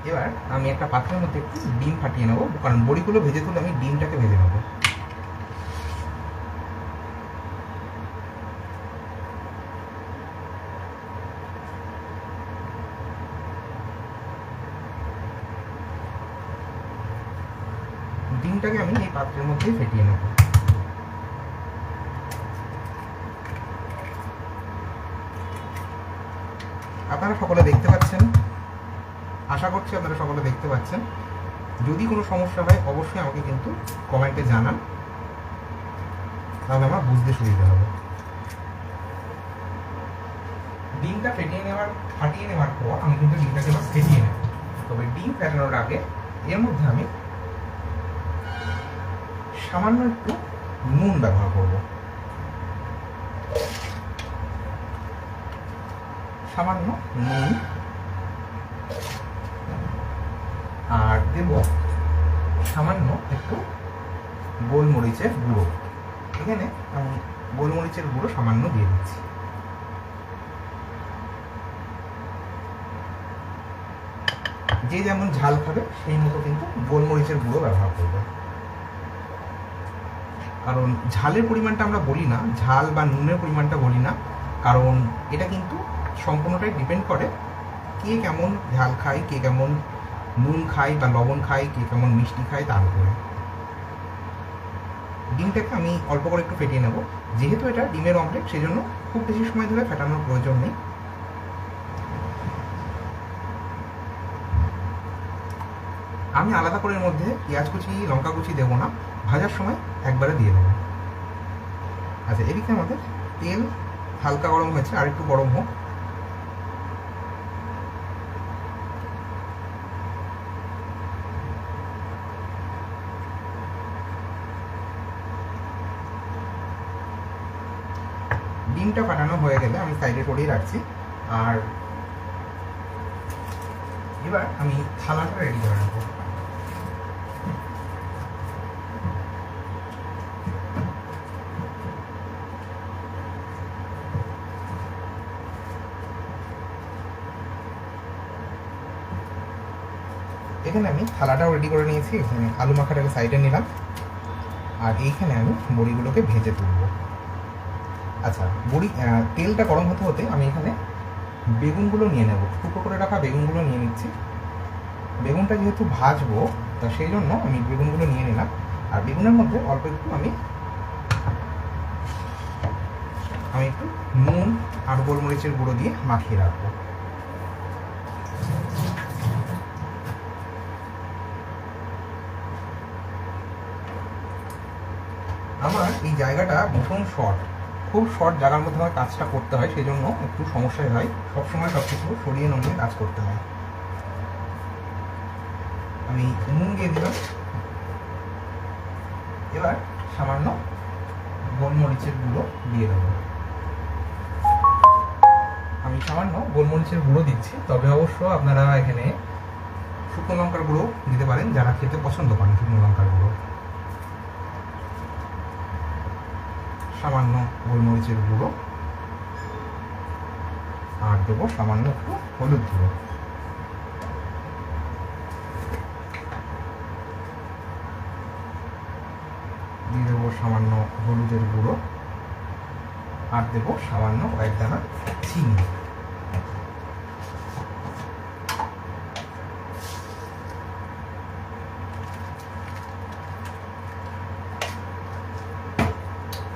এবার আমি একটা পাত্রের মধ্যে একটু ডিম ফাটিয়ে নেব, কারণ বড়িগুলো ভেজে তুলে আমি ডিমটাকে ভেজে নেব। ডিমটাকে আমি এই পাত্রের মধ্যেই ফেটিয়ে নেব। আপনারা সকলে দেখতে পাচ্ছেন, আশা করছি আপনারা সকলে দেখতে পাচ্ছেন। যদি কোনো সমস্যা হয় অবশ্যই আমাকে কিন্তু কমেন্টে জানান, তাহলে আমার বুঝতে সুবিধা হবে। ডিমটা ফাটিয়ে নেওয়ার পর আমি কিন্তু ডিমটাকে এবার ফেটিয়ে নেব। তবে ডিম ফেটানোর আগে এর মধ্যে আমি সামান্য একটু নুন ব্যবহার করব। সামান্য নুন আর দেব সামান্য একটু গোলমরিচের গুঁড়ো। এখানে আমি গোলমরিচের গুঁড়ো সামান্য দিয়ে দিচ্ছি। যে যেমন ঝাল খাবে সেই মতো কিন্তু গোলমরিচের গুঁড়ো ব্যবহার করবে। কারণ ঝালের পরিমাণটা আমরা বলি না, ঝাল বা নুনের পরিমাণটা বলি না, কারণ এটা কিন্তু সম্পূর্ণটাই ডিপেন্ড করে কে কেমন ঝাল খায়, কে কেমন নুন খায় বা লবণ খায়, কে কেমন মিষ্টি খায় তার উপরে। ডিমটাকে আমি অল্প করে একটু ফেটিয়ে নেব। যেহেতু এটা ডিমের অমলেট, সেজন্য খুব বেশি সময় ধরে ফেটানোর প্রয়োজন নেই। আমি আলাদা করে এর মধ্যে পেঁয়াজ কুচি, লঙ্কা কুচি দেবো না, ভাজার সময় একবারে দিয়ে দেবো। আচ্ছা, এদিকে আমাদের তেল হালকা গরম হয়েছে, আর একটু গরম হোক। ডিমটা ফাটানো হয়ে গেলে আমি সাইডে করেই রাখছি। আর এবার আমি থালাটা রেডি করে নেব। এখানে আমি থালাটাও রেডি করে নিয়েছি। এখানে আলু মাখাটাকে সাইডে নিলাম, আর এইখানে আমি বড়িগুলোকে ভেজে তুলব। আচ্ছা, তেলটা গরম হতে হতে আমি এখানে বেগুনগুলো নিয়ে নেব। টুকরো করে রাখা বেগুনগুলো নিয়ে নিচ্ছি। বেগুনটা যেহেতু ভাজবো, তা সেই জন্য আমি বেগুনগুলো নিয়ে নিলাম। আর বেগুনের মধ্যে অল্প একটু আমি একটু নুন আর গোলমরিচের গুঁড়ো দিয়ে মাখিয়ে রাখবো। আমার এই জায়গাটা ভীষণ শর্ট, খুব শর্ট জায়গার মধ্যে আমার কাজটা করতে হয়, সেই জন্য একটু সমস্যাই হয়। সবসময় সব কিছু সরিয়ে নড়িয়ে কাজ করতে হয়। আমি নুন দিয়ে দিলাম। এবার সামান্য গোলমরিচের গুঁড়ো দিয়ে দেবো। আমি সামান্য গোলমরিচের গুঁড়ো দিচ্ছি, তবে অবশ্য আপনারা এখানে শুকনো লঙ্কার গুঁড়ো দিতে পারেন, যারা খেতে পছন্দ করেন শুকনো লঙ্কার গুঁড়ো। সামান্য গোলমরিচের গুঁড়ো আর দেবো সামান্য একটু হলুদ গুঁড়ো। দিয়ে দেবো সামান্য হলুদের গুঁড়ো আর দেবো সামান্য কয়েক দানা চিনি।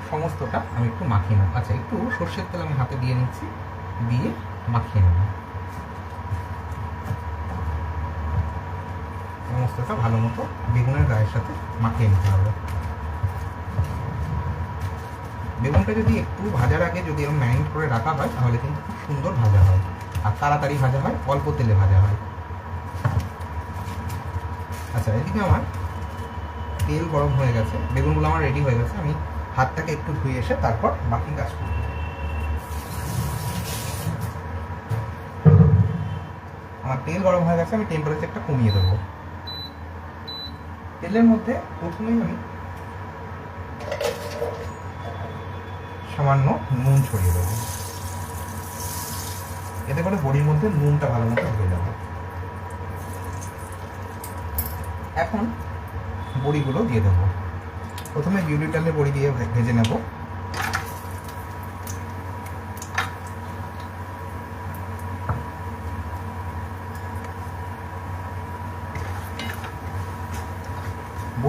সমস্তটা আমি একটু মাখিয়ে নেব। আচ্ছা, একটু সর্ষের তেল আমি হাতে দিয়ে নিচ্ছি, দিয়ে মাখিয়ে নেব। সমস্তটা ভালো মতো বেগুনের গায়ের সাথে মাখিয়ে নিতে হবে। বেগুনটা যদি একটু ভাজার আগে যদি এরকম ম্যারিনেট করে রাখা হয়, তাহলে কিন্তু খুব সুন্দর ভাজা হয় আর তাড়াতাড়ি ভাজা হয়, অল্প তেলে ভাজা হয়। আচ্ছা, এদিকে আমার তেল গরম হয়ে গেছে, বেগুনগুলো আমার রেডি হয়ে গেছে। আমি হাতটাকে একটু ধুয়ে এসে তারপর বাকি কাজ করব। আমার তেল গরম হয়ে গেছে, আমি টেম্পারেচারটা কমিয়ে দেবো। তেলের মধ্যে প্রথমেই আমি সামান্য নুন ছড়িয়ে দেবো, এতে করে বড়ির মধ্যে নুনটা ভালো মতো ঢুকে যাবে। এখন বড়িগুলো দিয়ে দেবো। প্রথমে বিউলি ডালের বড়ি দিয়ে ভেজে নেব।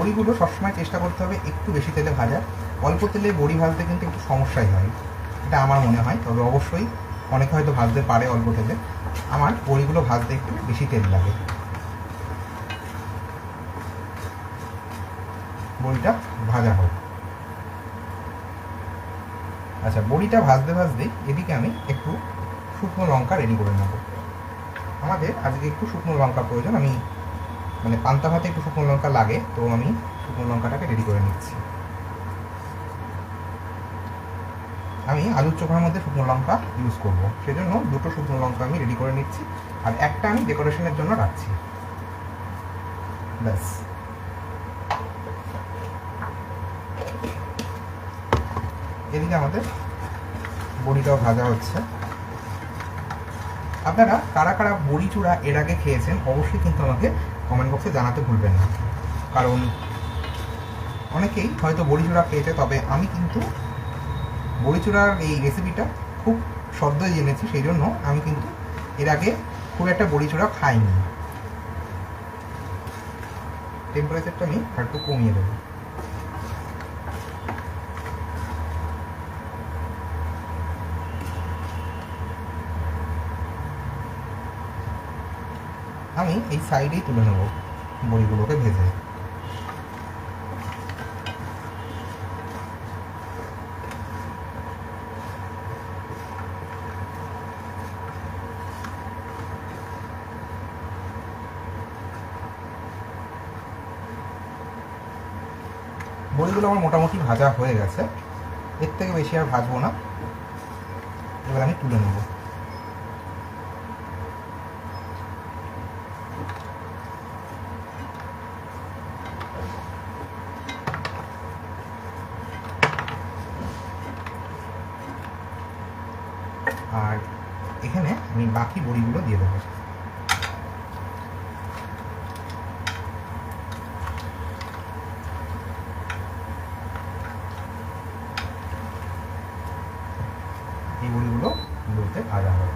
বড়িগুলো সবসময় চেষ্টা করতে হবে একটু বেশি তেলে ভাজার। অল্প তেলে বড়ি ভাজতে কিন্তু একটু সমস্যাই হয়, এটা আমার মনে হয়। তবে অবশ্যই অনেকে হয়তো ভাজতে পারে অল্প তেলে, আমার বড়িগুলো ভাজতে একটু বেশি তেল লাগে। বড়িটা ভাজা হোক। আচ্ছা, বড়িটা ভাজতে ভাজতেই এদিকে আমি একটু শুকনো লঙ্কা রেডি করে নেব। আমাদের আজকে একটু শুকনো লঙ্কা প্রয়োজন, আমি মানে পান্তা ভাতে একটু শুকনো লঙ্কা লাগে, তো আমি শুকনো লঙ্কাটাকে রেডি করে নিচ্ছি। আমি আলুর চোখার মধ্যে শুকনো লঙ্কা ইউজ করব, সেজন্য দুটো শুকনো লঙ্কা আমি রেডি করে নিচ্ছি, আর একটা আমি ডেকোরেশনের জন্য রাখছি। ব্যাস। এদিকে আমাদের বড়িটাও ভাজা হচ্ছে। আপনারা কারা কারা বড়ি চূড়া এর আগে খেয়েছেন অবশ্যই কিন্তু আমাকে কমেন্ট বক্সে জানাতে ভুলবেন না, কারণ অনেকেই হয়তো বড়ি চূড়া খেয়েছে, তবে আমি কিন্তু বড়ি চূড়ার এই রেসিপিটা খুব সদ্যই জেনেছি, সেই জন্য আমি কিন্তু এর আগে খুব একটা বড়ি চূড়া খাইনি। টেম্পারেচারটা আমি একটু কমিয়ে দেবো। আমি এই সাইডেই তুলে নেব বড়িগুলোকে ভেজে। বড়িগুলো আমার মোটামুটি ভাজা হয়ে গেছে, এর থেকে বেশি আর ভাজবো না। এবার আমি তুলে নেব। আর এখানে আমি বাকি বড়িগুলো দিয়ে দেবো। এই বড়িগুলো লোতে ভাজা হবে।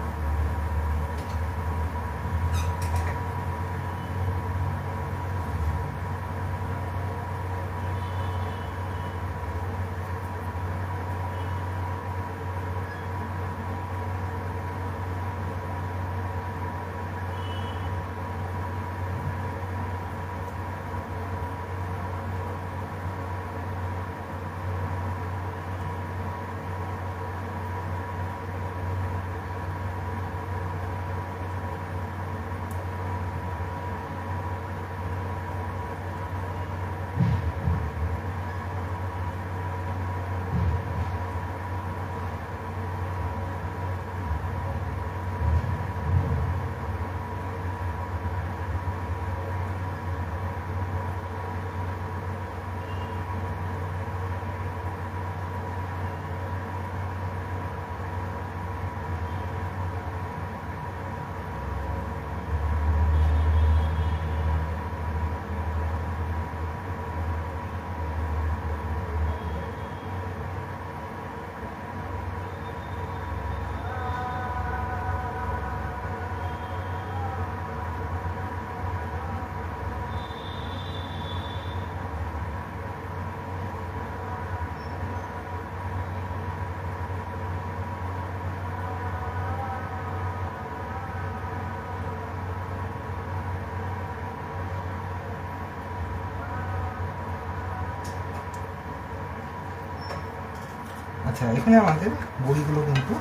আচ্ছা, এখানে আমাদের বড়িগুলো কিন্তু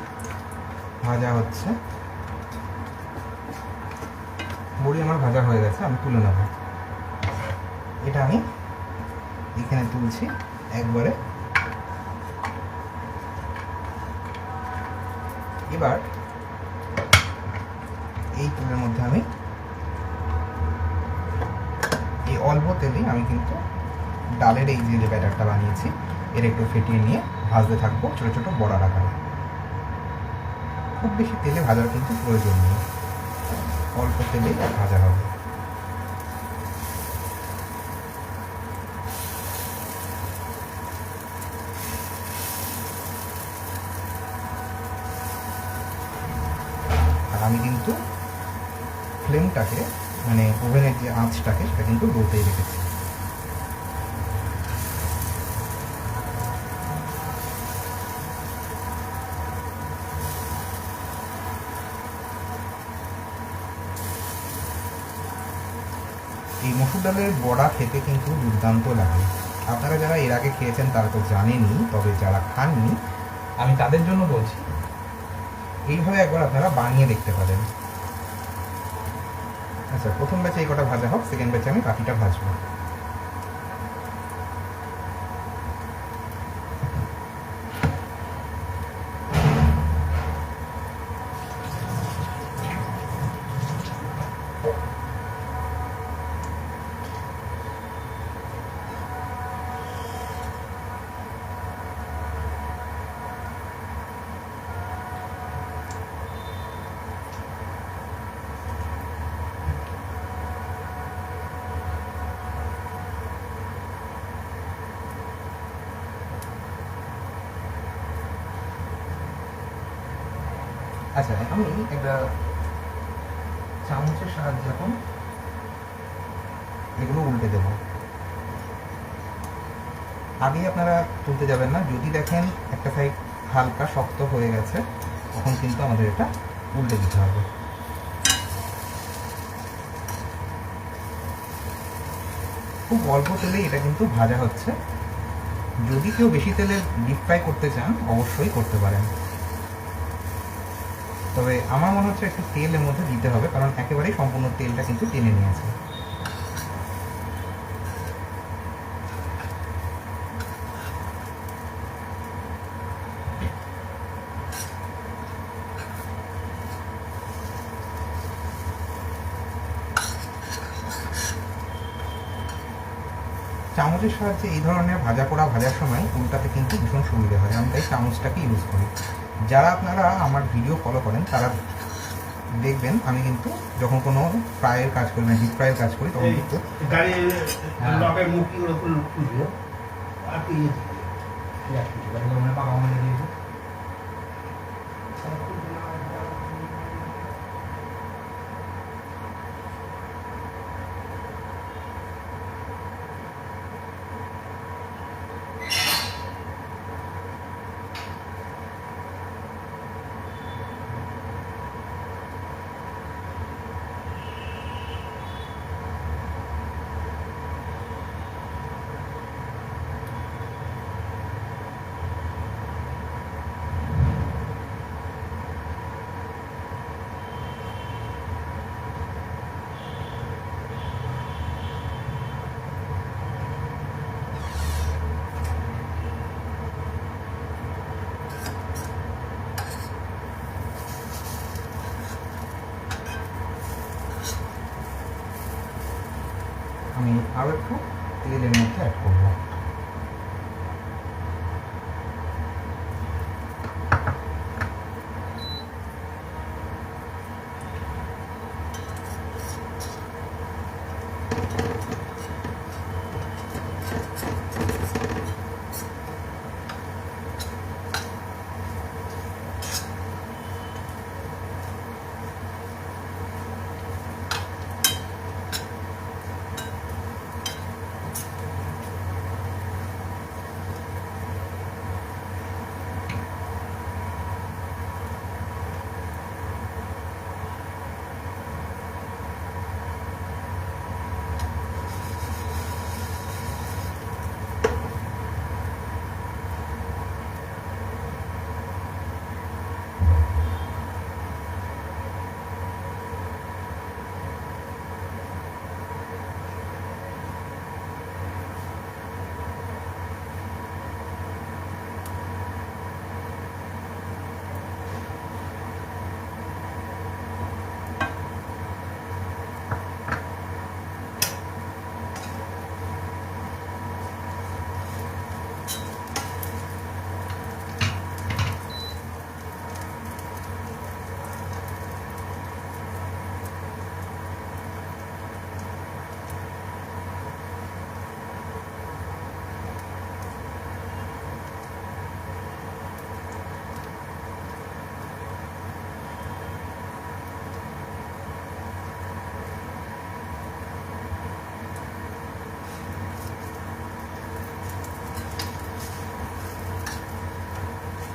ভাজা হচ্ছে। বড়ি আমার ভাজা হয়ে গেছে, আমি তুলে নেব। এটা আমি এখানে তুলছি একবারে। এবার এই তুলের মধ্যে আমি এই অল্প তেলেই আমি কিন্তু ডালের এই যে ব্যাটারটা বানিয়েছি এর একটু ফেটিয়ে নিয়ে ভাজতে থাকবো ছোট ছোট বড়ার আকারে। খুব বেশি তেলে ভাজার কিন্তু প্রয়োজন নেই, অল্প তেলে ভাজা হবে। আর আমি কিন্তু ফ্লেমটাকে মানে ওভেনের যে আঁচটাকে সেটা কিন্তু লোতেই রেখেছি। এই মসুর ডালের বড়া খেতে কিন্তু দুর্দান্ত লাগে। আপনারা যারা এর আগে খেয়েছেন তারা তো জানেনই, তবে যারা খাননি আমি তাদের জন্য বলছি, এইভাবে একবার আপনারা বানিয়ে দেখতে পারেন। আচ্ছা, প্রথম ব্যাচে এই কটা ভাজা হোক, সেকেন্ড ব্যাচে আমি বাকিটা ভাজবো। আচ্ছা, আমি একটা চামচের সাহায্যে এখন এগুলো উল্টে দেব। আগে আপনারা তুলতে যাবেন না, যদি দেখেন একটা সাইড হালকা শক্ত হয়ে গেছে তখন কিন্তু আমাদের এটা উল্টে দিতে হবে। খুব অল্প তেলে এটা কিন্তু ভাজা হচ্ছে। যদি কেউ বেশি তেলে ডিপ ফ্রাই করতে চান অবশ্যই করতে পারেন, তবে আমার মনে হচ্ছে একটু তেল এর মধ্যে দিতে হবে, কারণ একেবারেই সম্পূর্ণ তেলটা কিন্তু টেনে নিয়েছে। চামচের সাহায্যে এই ধরনের ভাজা পোড়া ভাজার সময় উল্টাতে কিন্তু ভীষণ সুবিধা হয়, আমি তাই চামচটাকে ইউজ করি। যারা আপনারা আমার ভিডিও ফলো করেন তারা দেখবেন আমি কিন্তু যখন কোনো ফ্রাইয়ের কাজ করি, মানে ডিপ ফ্রাইয়ের কাজ করি, তখন কিন্তু আমি আরও একটু তেলের মধ্যে অ্যাড করবো।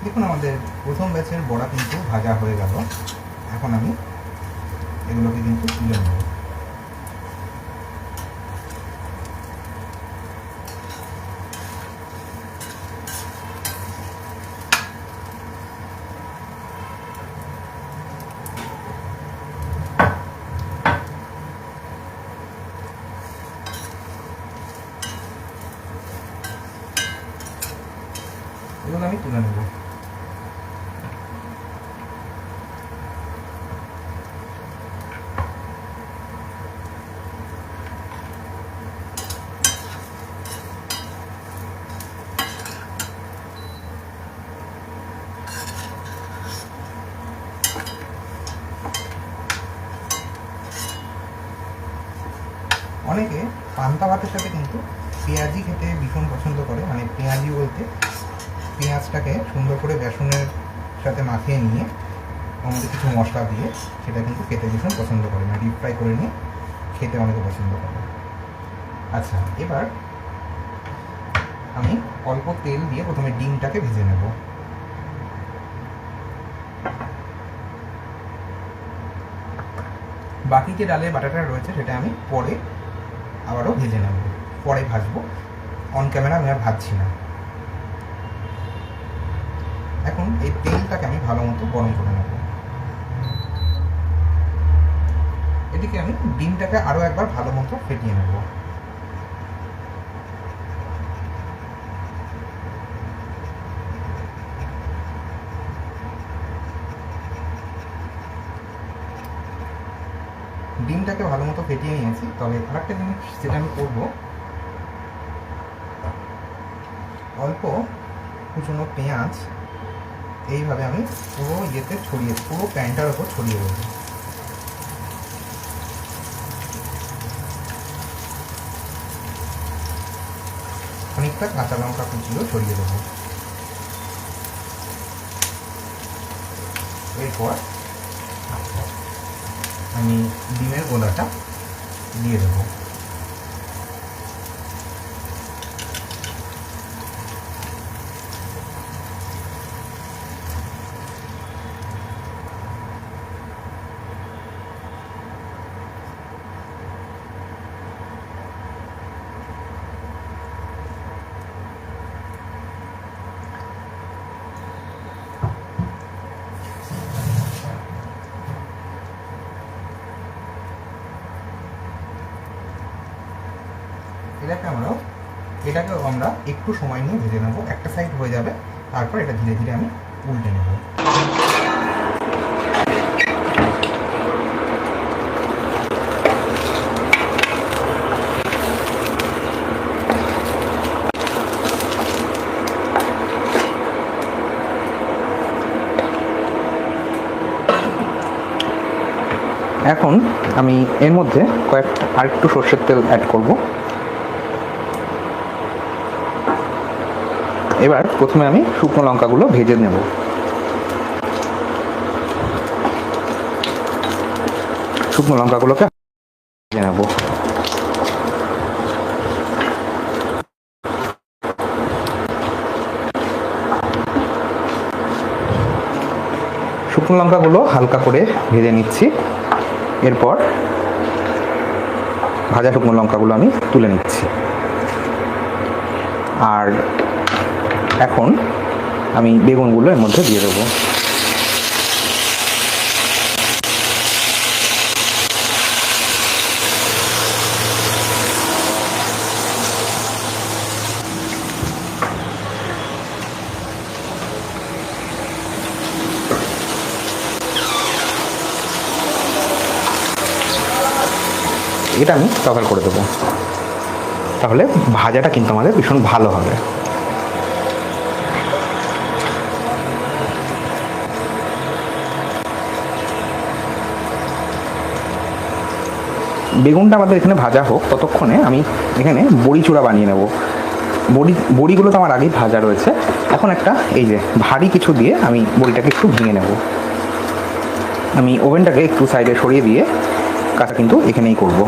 দেখুন, আমাদের প্রথম ব্যাচের বড়া কিন্তু ভাজা হয়ে গেল। এখন আমি এগুলোকে কিন্তু তুলে নেব। অনেকে পান্তা ভাতের সাথে কিন্তু পেঁয়াজি খেতে ভীষণ পছন্দ করে, মানে পেঁয়াজি বলতে পেঁয়াজটাকে সুন্দর করে বেসনের সাথে মাখিয়ে নিয়ে আমাদের কিছু মশলা দিয়ে সেটা কিন্তু খেতে ভীষণ পছন্দ করে, মানে ডিপ ফ্রাই করে নিয়ে খেতে অনেকে পছন্দ করে। আচ্ছা, এবার আমি অল্প তেল দিয়ে প্রথমে ডিমটাকে ভেজে নেব। বাকি যে ডালের বাটাটা রয়েছে সেটা আমি পরে আবারও ভেজে নেব, পরে ভাজবো, অন ক্যামেরা আমি আর ভাজছি না। এখন এই তেলটাকে আমি ভালো মতো গরম করে নেব। এদিকে আমি ডিমটাকে আরও একবার ভালো মতো ফেটিয়ে নেব। ডিমটাকে ভালো মতো ফেটিয়ে নিয়েছি, তবে আরেকটা জিনিস যেটা আমি করবো, অল্প কুচনো পেঁয়াজ এইভাবে আমি পুরো পুরো প্যানটার ওপর ছড়িয়ে দেবো। খানিকটা কাঁচা লঙ্কা কুচিও ছড়িয়ে দেবো। এরপর আমি ডিমের গোলাটা দিয়ে দেবো। এটাকেও আমরা একটু সময় নিয়ে ভেজে নেবো, একটা সাইড হয়ে যাবে, তারপর এটা ধীরে ধীরে আমি উল্টে নেব। এখন আমি এর মধ্যে আরেকটু সর্ষের তেল অ্যাড করব। এবার প্রথমে আমি শুকনো লঙ্কাগুলো ভেজে নেব। শুকনো লঙ্কাগুলোকে ভেজে নেব। শুকনো লঙ্কাগুলো হালকা করে ভেজে নিচ্ছি। এরপর ভাজা শুকনো লঙ্কাগুলো আমি তুলে নিচ্ছি। আর এখন আমি বেগুনগুলো এর মধ্যে দিয়ে দেবো। এটা আমি কভার করে দেবো, তাহলে ভাজাটা কিন্তু আমাদের ভীষণ ভালো হবে। বেগুনটা আমাদের এখানে ভাজা হোক, ততক্ষণে আমি এখানে বড়ি চূড়া বানিয়ে নেব। বড়িগুলো তো আমার আগেই ভাজা রয়েছে। এখন একটা এই যে ভারী কিছু দিয়ে আমি বড়িটাকে একটু ভেঙে নেব। আমি ওভেনটাকে একটু সাইডে সরিয়ে দিয়ে কাজটা কিন্তু এখানেই করব।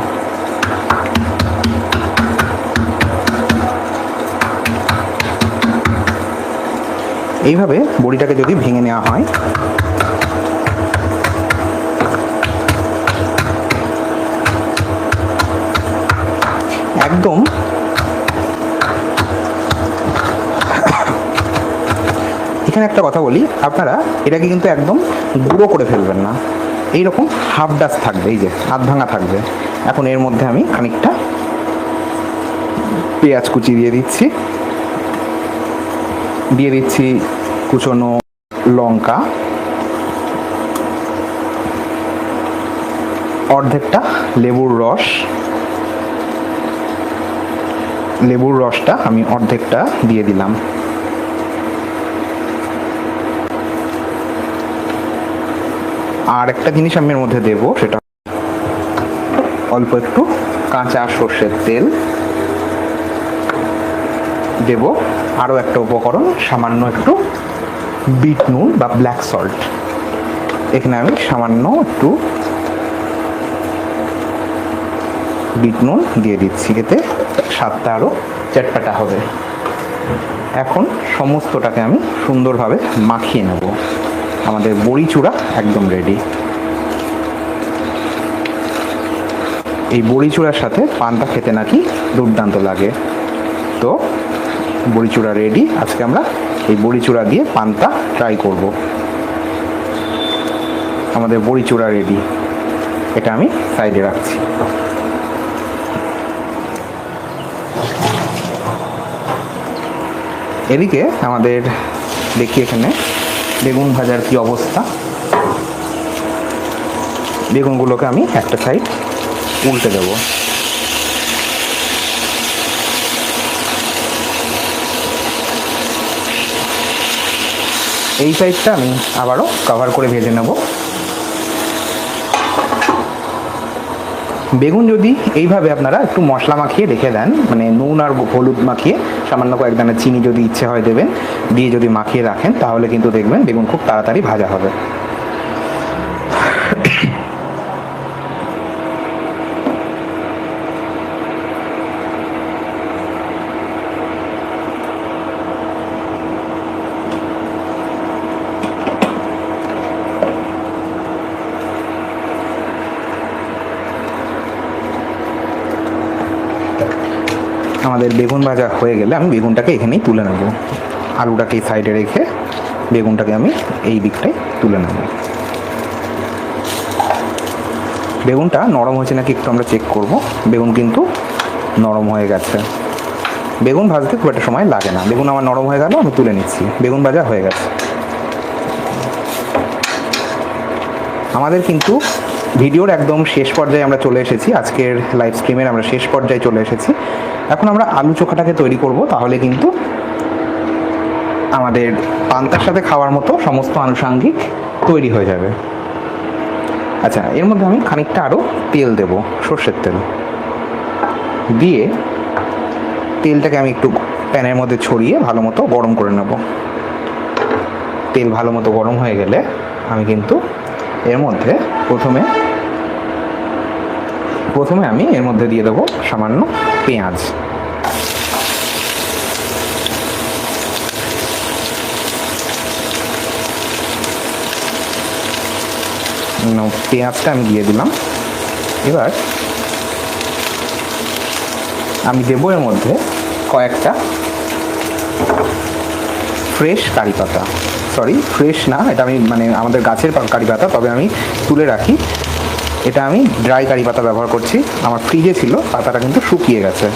এইভাবে বড়িটাকে যদি ভেঙে নেওয়া হয়, একদম এখানে একটা কথা বলি, আপনারা এটাকে কিন্তু একদম গুঁড়ো করে ফেলবেন না, এইরকম হাফ ডাস্ট থাকবে, এই যে আধ ভাঙা থাকবে। এখন এর মধ্যে আমি খানিকটা পেঁয়াজ কুচি দিয়ে দিচ্ছি কুচনো লঙ্কা, অর্ধেকটা লেবুর রসটা আমি অর্ধেকটা দিয়ে দিলাম। আর একটা জিনিস আমি এর মধ্যে দেবো, সেটা অল্প একটু কাঁচা সর্ষের তেল, দেব আরও একটা উপকরণ, সামান্য একটু বিট নুন বা ব্ল্যাক সল্ট। এখানে আমি সামান্য একটু বিট নুন দিয়ে দিচ্ছি, এতে স্বাদটা আরও চটপাটা হবে। এখন সমস্তটাকে আমি সুন্দরভাবে মাখিয়ে নেব। আমাদের বড়ি চূড়া একদম রেডি। এই বড়ি চূড়ার সাথে পান্তা খেতে নাকি দুর্দান্ত লাগে। তো বড়ি চূড়া রেডি। আজকে আমরা এই বড়ি চূড়া দিয়ে পান্তা ট্রাই করব। আমাদের বড়ি চূড়া রেডি, এটা আমি সাইডে রাখছি। এদিকে আমাদের দেখি এখানে বেগুন ভাজার কি অবস্থা। বেগুনগুলোকে আমি একটা সাইড উল্টে দেব। এই সাইডটা আমি আবারও কভার করে ভেজে নেব। বেগুন যদি এইভাবে আপনারা একটু মশলা মাখিয়ে রেখে দেন, মানে নুন আর হলুদ মাখিয়ে সামান্য কয়েক দানা চিনি যদি ইচ্ছে হয় দেবেন, দিয়ে যদি মাখিয়ে রাখেন তাহলে কিন্তু দেখবেন বেগুন খুব তাড়াতাড়ি ভাজা হবে। আমাদের বেগুন ভাজা হয়ে গেলে আমি বেগুনটাকে এখানেই তুলে নেব। আলুটাকে এই সাইডে রেখে বেগুনটাকে আমি এই দিকটায় তুলে নেব। বেগুনটা নরম হয়েছে নাকি একটু আমরা চেক করব। বেগুন কিন্তু নরম হয়ে গেছে। বেগুন ভাজতে খুব একটা সময় লাগে না। বেগুন আমার নরম হয়ে গেল, আমি তুলে নিচ্ছি। বেগুন ভাজা হয়ে গেছে। আমাদের কিন্তু ভিডিওর একদম শেষ পর্যায়ে আমরা চলে এসেছি। আজকের লাইভ স্ট্রিমের আমরা শেষ পর্যায়ে চলে এসেছি। এখন আমরা আলু চোখাটাকে তৈরি করব, তাহলে কিন্তু আমাদের পান্তার সাথে খাওয়ার মতো সমস্ত আনুষঙ্গিক তৈরি হয়ে যাবে। আচ্ছা, এর মধ্যে আমি খানিকটা আরও তেল দেব, সর্ষের তেল দিয়ে তেলটাকে আমি একটু প্যানের মধ্যে ছড়িয়ে ভালো মতো গরম করে নেব। তেল ভালো মতো গরম হয়ে গেলে আমি কিন্তু এর মধ্যে প্রথমে আমি এর মধ্যে দিয়ে দেবো সামান্য পেঁয়াজ। পেঁয়াজটা আমি দিয়ে দিলাম। এবার আমি দেবো এর মধ্যে কয়েকটা ফ্রেশ কারি পাতা। সরি, ফ্রেশ না, এটা আমি মানে আমাদের গাছের কারি পাতা, তবে আমি তুলে রাখি। এটা আমি ড্রাই কারি পাতা ব্যবহার করছি। আমার ফ্রিজে ছিল, পাতাটা কিন্তু শুকিয়ে গেছে।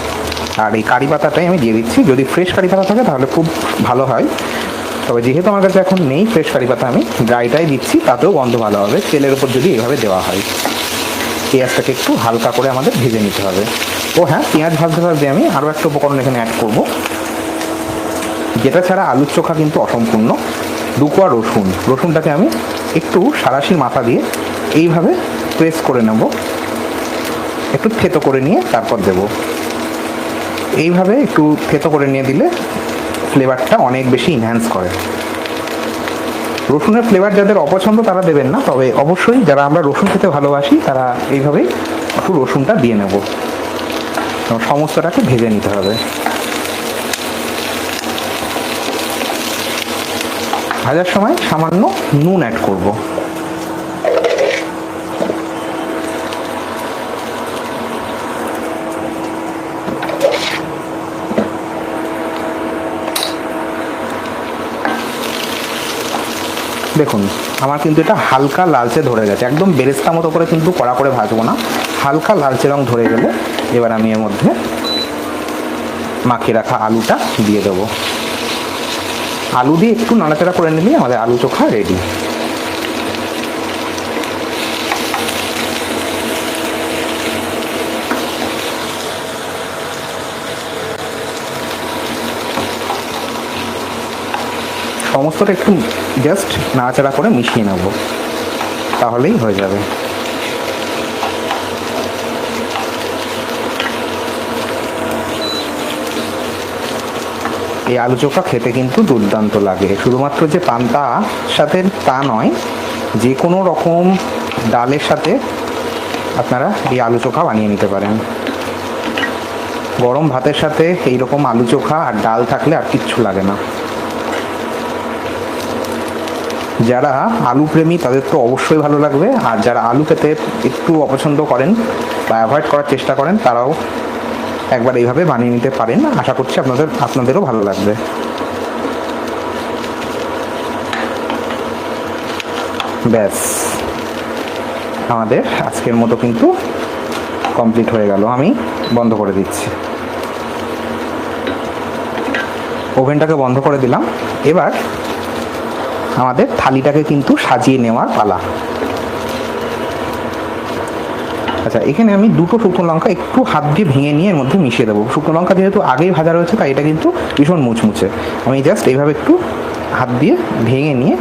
আর এই কারি পাতাটাই আমি দিয়ে দিচ্ছি। যদি ফ্রেশ কারি পাতা থাকে তাহলে খুব ভালো হয়, তবে যেহেতু আমার কাছে এখন নেই ফ্রেশ কারি পাতা, আমি ড্রাইটাই দিচ্ছি, তাতেও গন্ধ ভালো হবে তেলের উপর যদি এইভাবে দেওয়া হয়। পেঁয়াজটাকে একটু হালকা করে আমাদের ভেজে নিতে হবে। ও হ্যাঁ, পেঁয়াজ ভাজতে ভাজতে আমি আরও একটা উপকরণ এখানে অ্যাড করব, যেটা ছাড়া আলুর চোখা কিন্তু অসম্পূর্ণ। 2 কোয়া রসুন। রসুনটাকে আমি একটু সাঁড়াশির মাথা দিয়ে এইভাবে প্রেস করে নেব, একটু থেতো করে নিয়ে তারপর দেব। এইভাবে একটু থেতো করে নিয়ে দিলে ফ্লেভারটা অনেক বেশি ইনহ্যান্স করে। রসুনের ফ্লেভার যাদের অপছন্দ তারা দেবেন না, তবে অবশ্যই যারা আমরা রসুন খেতে ভালোবাসি তারা এইভাবেই একটু রসুনটা দিয়ে নেব। সমস্তটাকে ভেজে নিতে হবে। ভাজার সময় সামান্য নুন অ্যাড করব। দেখুন, আমার কিন্তু এটা হালকা লালচে ধরে গেছে। একদম বেরেস্তা মতো করে কিন্তু কড়া করে ভাজবো না, হালকা লালচে রং ধরে গেলে এবার আমি এর মধ্যে মাখিয়ে রাখা আলুটা দিয়ে দেবো। আলু দিয়ে একটু নাড়াচাড়া করে নিলেই আমাদের আলু চোখা রেডি। সমস্তটা একটু জাস্ট নাড়াচাড়া করে মিশিয়ে নেব, তাহলেই হয়ে যাবে। এই আলু চোখা খেতে কিন্তু দুর্দান্ত লাগে। শুধুমাত্র যে পান্তা সাথে তা নয়, যে কোনো রকম ডালের সাথে আপনারা এই আলু চোখা বানিয়ে নিতে পারেন। গরম ভাতের সাথে এইরকম আলু চোখা আর ডাল থাকলে আর কিচ্ছু লাগে না। যারা আলু প্রেমী তাদের তো অবশ্যই ভালো লাগবে, আর যারা আলু খেতে একটু অপছন্দ করেন বা অ্যাভয়েড করার চেষ্টা করেন তারাও একবার এইভাবে বানিয়ে নিতে পারেন। আশা করছি আপনাদেরও ভালো লাগবে। ব্যাস, আমাদের আজকের মতো কিন্তু কমপ্লিট হয়ে গেল। আমি বন্ধ করে দিচ্ছি, ওভেনটাকে বন্ধ করে দিলাম। এবার আমাদের থালিটাকে কিন্তু সাজিয়ে নেওয়ার পালা। আচ্ছা, এখানে আমি দুটো শুকনো লঙ্কা একটু হাত দিয়ে ভেঙে নিয়ে এর মধ্যে মিশিয়ে দেবো। শুকনো লঙ্কা যেহেতু আগেই ভাজা রয়েছে তাই এটা কিন্তু ভীষণ মুচমুচে। আমি জাস্ট এইভাবে একটু হাত দিয়ে ভেঙে নিয়ে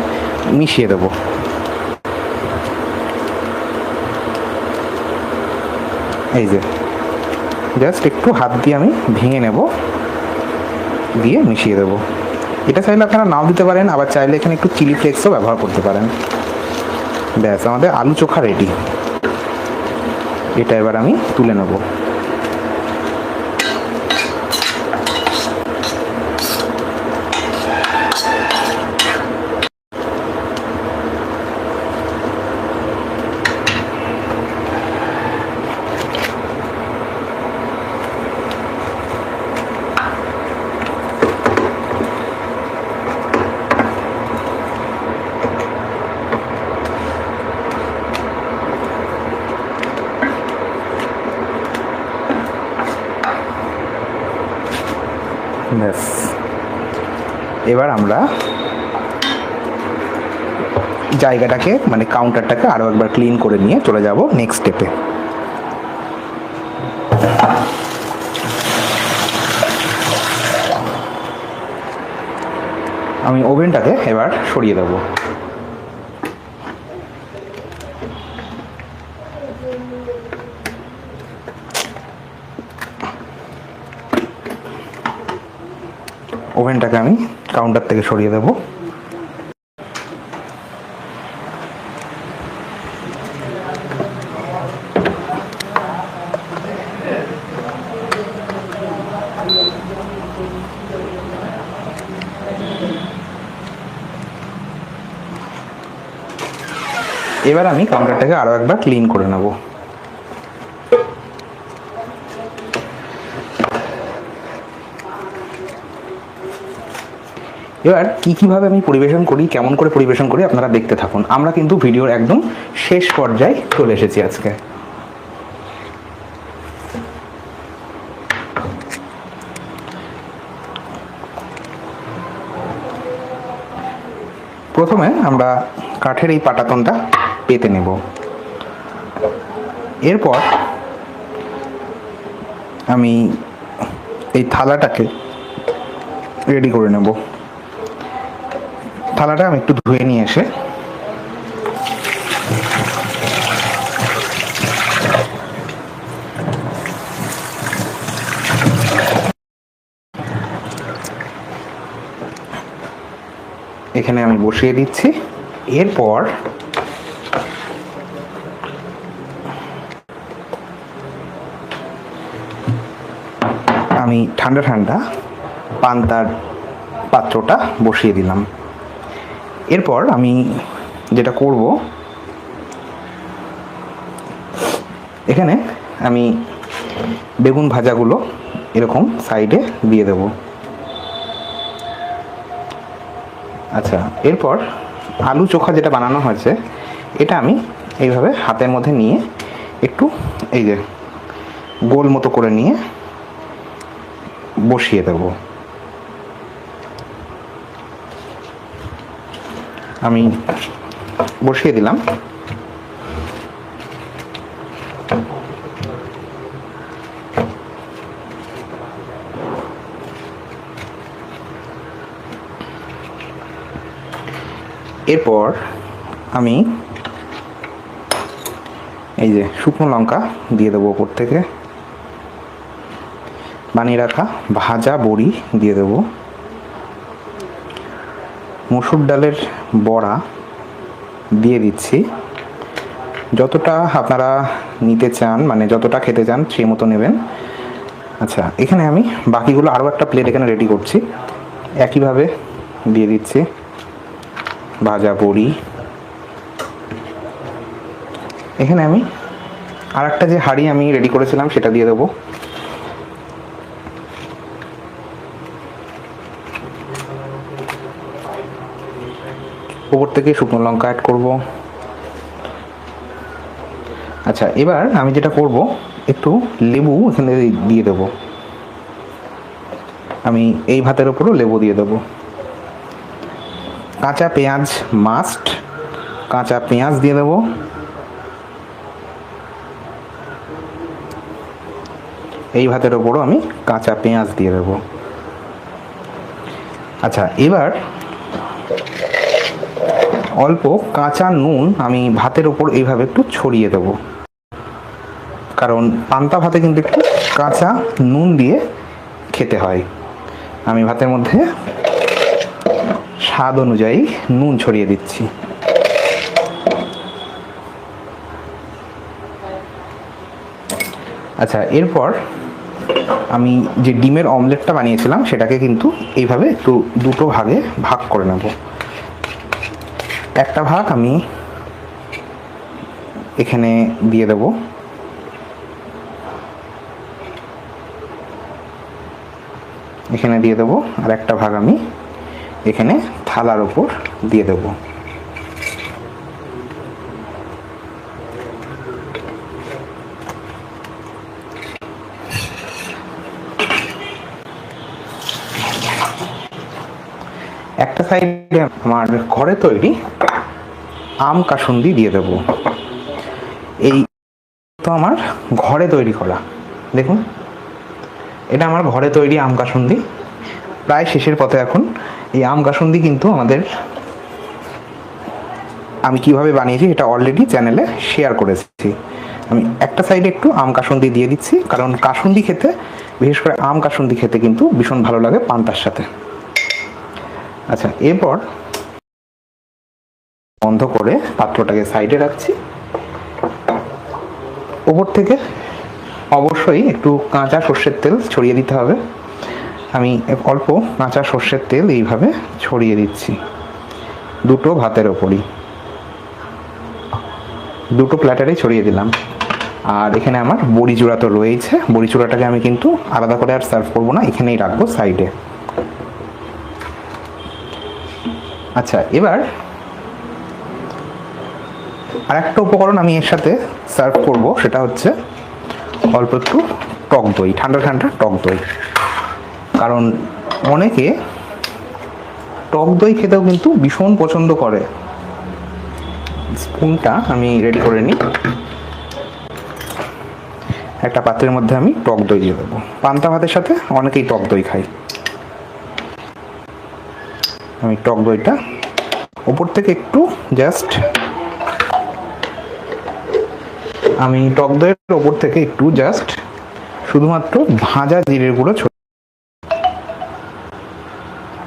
মিশিয়ে দেবো। এই যে জাস্ট একটু হাত দিয়ে আমি ভেঙে নেব, দিয়ে মিশিয়ে দেবো। এটা চাইলে আপনারা নাও দিতে পারেন, আবার চাইলে এখানে একটু চিলি ফ্লেক্সও ব্যবহার করতে পারেন। ব্যাস, আমাদের আলু চোখা রেডি। এটা এবার আমি তুলে নেব। ব্যাস, এবার আমরা জায়গাটাকে মানে কাউন্টারটাকে আরও একবার ক্লিন করে নিয়ে চলে যাব নেক্সট স্টেপে। আমি ওভেনটাকে এবার সরিয়ে দেবো। ওভেনটাকে আমি কাউন্টার থেকে সরিয়ে দেব। এবার আমি কাউন্টারটাকে আরও একবার ক্লিন করে নেব। এবার কীভাবে আমি পরিবেশন করি, কেমন করে পরিবেশন করি আপনারা দেখতে থাকুন। আমরা কিন্তু ভিডিওর একদম শেষ পর্যায়ে চলে এসেছি আজকে। প্রথমে আমরা কাঠের এই পাটাতনটা পেতে নেব। এরপর আমি এই থালাটাকে রেডি করে নেব। থালাটা আমি একটু ধুয়ে নিয়ে এসে এখানে আমি বসিয়ে দিচ্ছি। এরপর আমি ঠান্ডা ঠান্ডা পান্তার পাত্রটা বসিয়ে দিলাম। এরপর আমি যেটা করব, এখানে আমি বেগুন ভাজাগুলো এরকম সাইডে দিয়ে দেব। আচ্ছা, এরপর আলু চোখা যেটা বানানো হয়েছে এটা আমি এইভাবে হাতের মধ্যে নিয়ে একটু এই যে গোল মতো করে নিয়ে বসিয়ে দেব। আমি বসিয়ে দিলাম। এরপর আমি এই যে শুকনো লঙ্কা দিয়ে দেবো, ওপর থেকে বানিয়ে রাখা ভাজা বড়ি দিয়ে দেবো, মসুর ডালের বড়া দিয়ে দিচ্ছি। যতটা আপনারা নিতে চান, মানে যতটা খেতে চান সেই মতো নেবেন। আচ্ছা, এখানে আমি বাকিগুলো আরও একটা প্লেট এখানে রেডি করছি। একইভাবে দিয়ে দিচ্ছি ভাজা বড়ি। এখানে আমি আর একটা যে হাঁড়ি আমি রেডি করেছিলাম সেটা দিয়ে দেবো। উপর থেকে শুকনো লঙ্কা অ্যাড করব। আচ্ছা, এবার আমি যেটা করব, একটু লেবু এখানে দিয়ে দেবো। আমি এই ভাতের ওপরও লেবু দিয়ে দেবো। কাঁচা পেঁয়াজ মাস্ট, কাঁচা পেঁয়াজ দিয়ে দেবো। এই ভাতের ওপরও আমি কাঁচা পেঁয়াজ দিয়ে দেবো। আচ্ছা, এবার অল্প কাঁচা নুন আমি ভাতের ওপর এইভাবে একটু ছড়িয়ে দেব, কারণ পান্তা ভাতে কিন্তু একটু কাঁচা নুন দিয়ে খেতে হয়। আমি ভাতের মধ্যে স্বাদ অনুযায়ী নুন ছড়িয়ে দিচ্ছি। আচ্ছা, এরপর আমি যে ডিমের অমলেটটা বানিয়েছিলাম সেটাকে কিন্তু এইভাবে একটু দুটো ভাগে ভাগ করে নেব। একটা ভাগ আমি এখানে দিয়ে দেব, এখানে দিয়ে দেবো, আর একটা ভাগ আমি এখানে থালার ওপর দিয়ে দেবো। একটা সাইডে আমার ঘরে তৈরি আম কাসুন্দি দিয়ে দেব। এই তো আমার ঘরে তৈরি করা, দেখুন এটা আমার ঘরে তৈরি আম কাসুন্দি। প্রায় শেষের পথে এখন। এই আম কাসুন্দি কিন্তু আমি কিভাবে বানিয়েছি এটা অলরেডি চ্যানেলে শেয়ার করেছি। আমি একটা সাইডে একটু আম কাসুন্দি দিয়ে দিচ্ছি, কারণ কাসুন্দি খেতে, বিশেষ করে আম কাসুন্দি খেতে কিন্তু ভীষণ ভালো লাগে পান্তার সাথে। আচ্ছা, এরপর বন্ধ করে পাত্রটাকে সাইডে রাখছি। উপর থেকে অবশ্যই একটু কাঁচা সর্ষের তেল ছড়িয়ে দিতে হবে। আমি অল্প কাঁচা সর্ষের তেল এইভাবে ছড়িয়ে দিচ্ছি দুটো ভাতের ওপরই, দুটো প্ল্যাটারেই ছড়িয়ে দিলাম। আর এখানে আমার বড়ি চূড়া তো রয়েছে, বড়ি চূড়াটাকে আমি কিন্তু আলাদা করে আর সার্ভ করবো না, এখানেই রাখবো সাইডে। আচ্ছা, এবার আর একটা উপকরণ আমি এর সাথে সার্ভ করব, সেটা হচ্ছে অল্প একটু টক দই, ঠান্ডা ঠান্ডা টক দই। কারণ অনেকে টক দই খেতেও কিন্তু ভীষণ পছন্দ করে। স্পুনটা আমি রেডি করে নিই। একটা পাত্রের মধ্যে আমি টক দই দিয়ে দেবো। পান্তা ভাতের সাথে অনেকেই টক দই খায়। আমি টক দইটা ওপর থেকে একটু জাস্ট, আমি টক দইয়ের ওপর থেকে একটু জাস্ট শুধুমাত্র ভাজা জিরের গুঁড়ো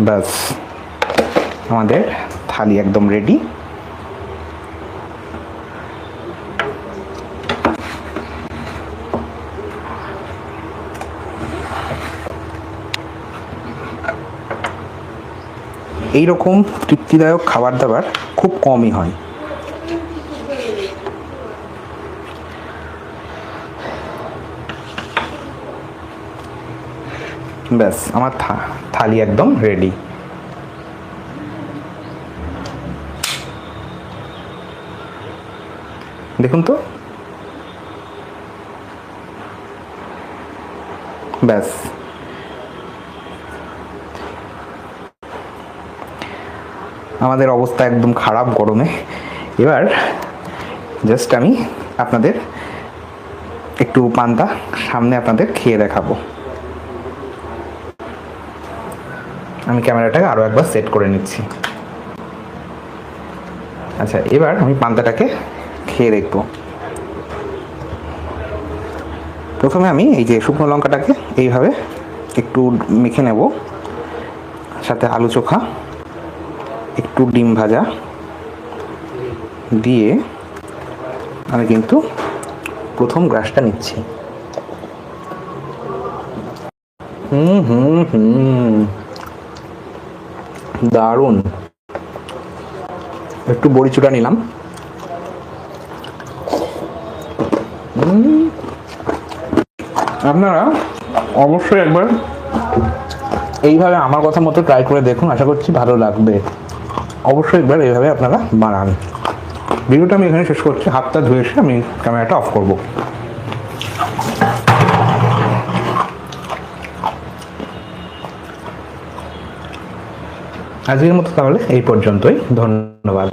ব্যাস, আমাদের থালি একদম রেডি। এইরকম তৃপ্তিদায়ক খাবার দাবার খুব কমই হয়। ব্যাস, আমার থালি একদম রেডি। দেখুন তো, ব্যাস আমাদের অবস্থা একদম খারাপ গরমে। এবার জাস্ট আমি আপনাদের একটু পান্তা সামনে আপনাদের খেয়ে দেখাবো। আমি ক্যামেরাটাকে আরও একবার সেট করে নিচ্ছি। আচ্ছা, এবার আমি পান্তাটাকে খেয়ে দেখব। প্রথমে আমি এই যে শুকনো লঙ্কাটাকে এইভাবে একটু মেখে নেব, সাথে আলু চোখা। একটু ডিম ভাজা দিয়ে আমি কিন্তু প্রথম গ্রাসটা নিচ্ছি। দারুণ। একটু বড়ি চূড়া নিলাম। আপনারা অবশ্যই একবার এইভাবে আমার কথা মতো ট্রাই করে দেখুন, আশা করছি ভালো লাগবে। অবশ্যই একবার এইভাবে আপনারা বানান। ভিডিওটা আমি এখানে শেষ করছি, হাতটা ধুয়ে এসে আমি ক্যামেরাটা অফ করব। আজকের মতো তাহলে এই পর্যন্তই, ধন্যবাদ।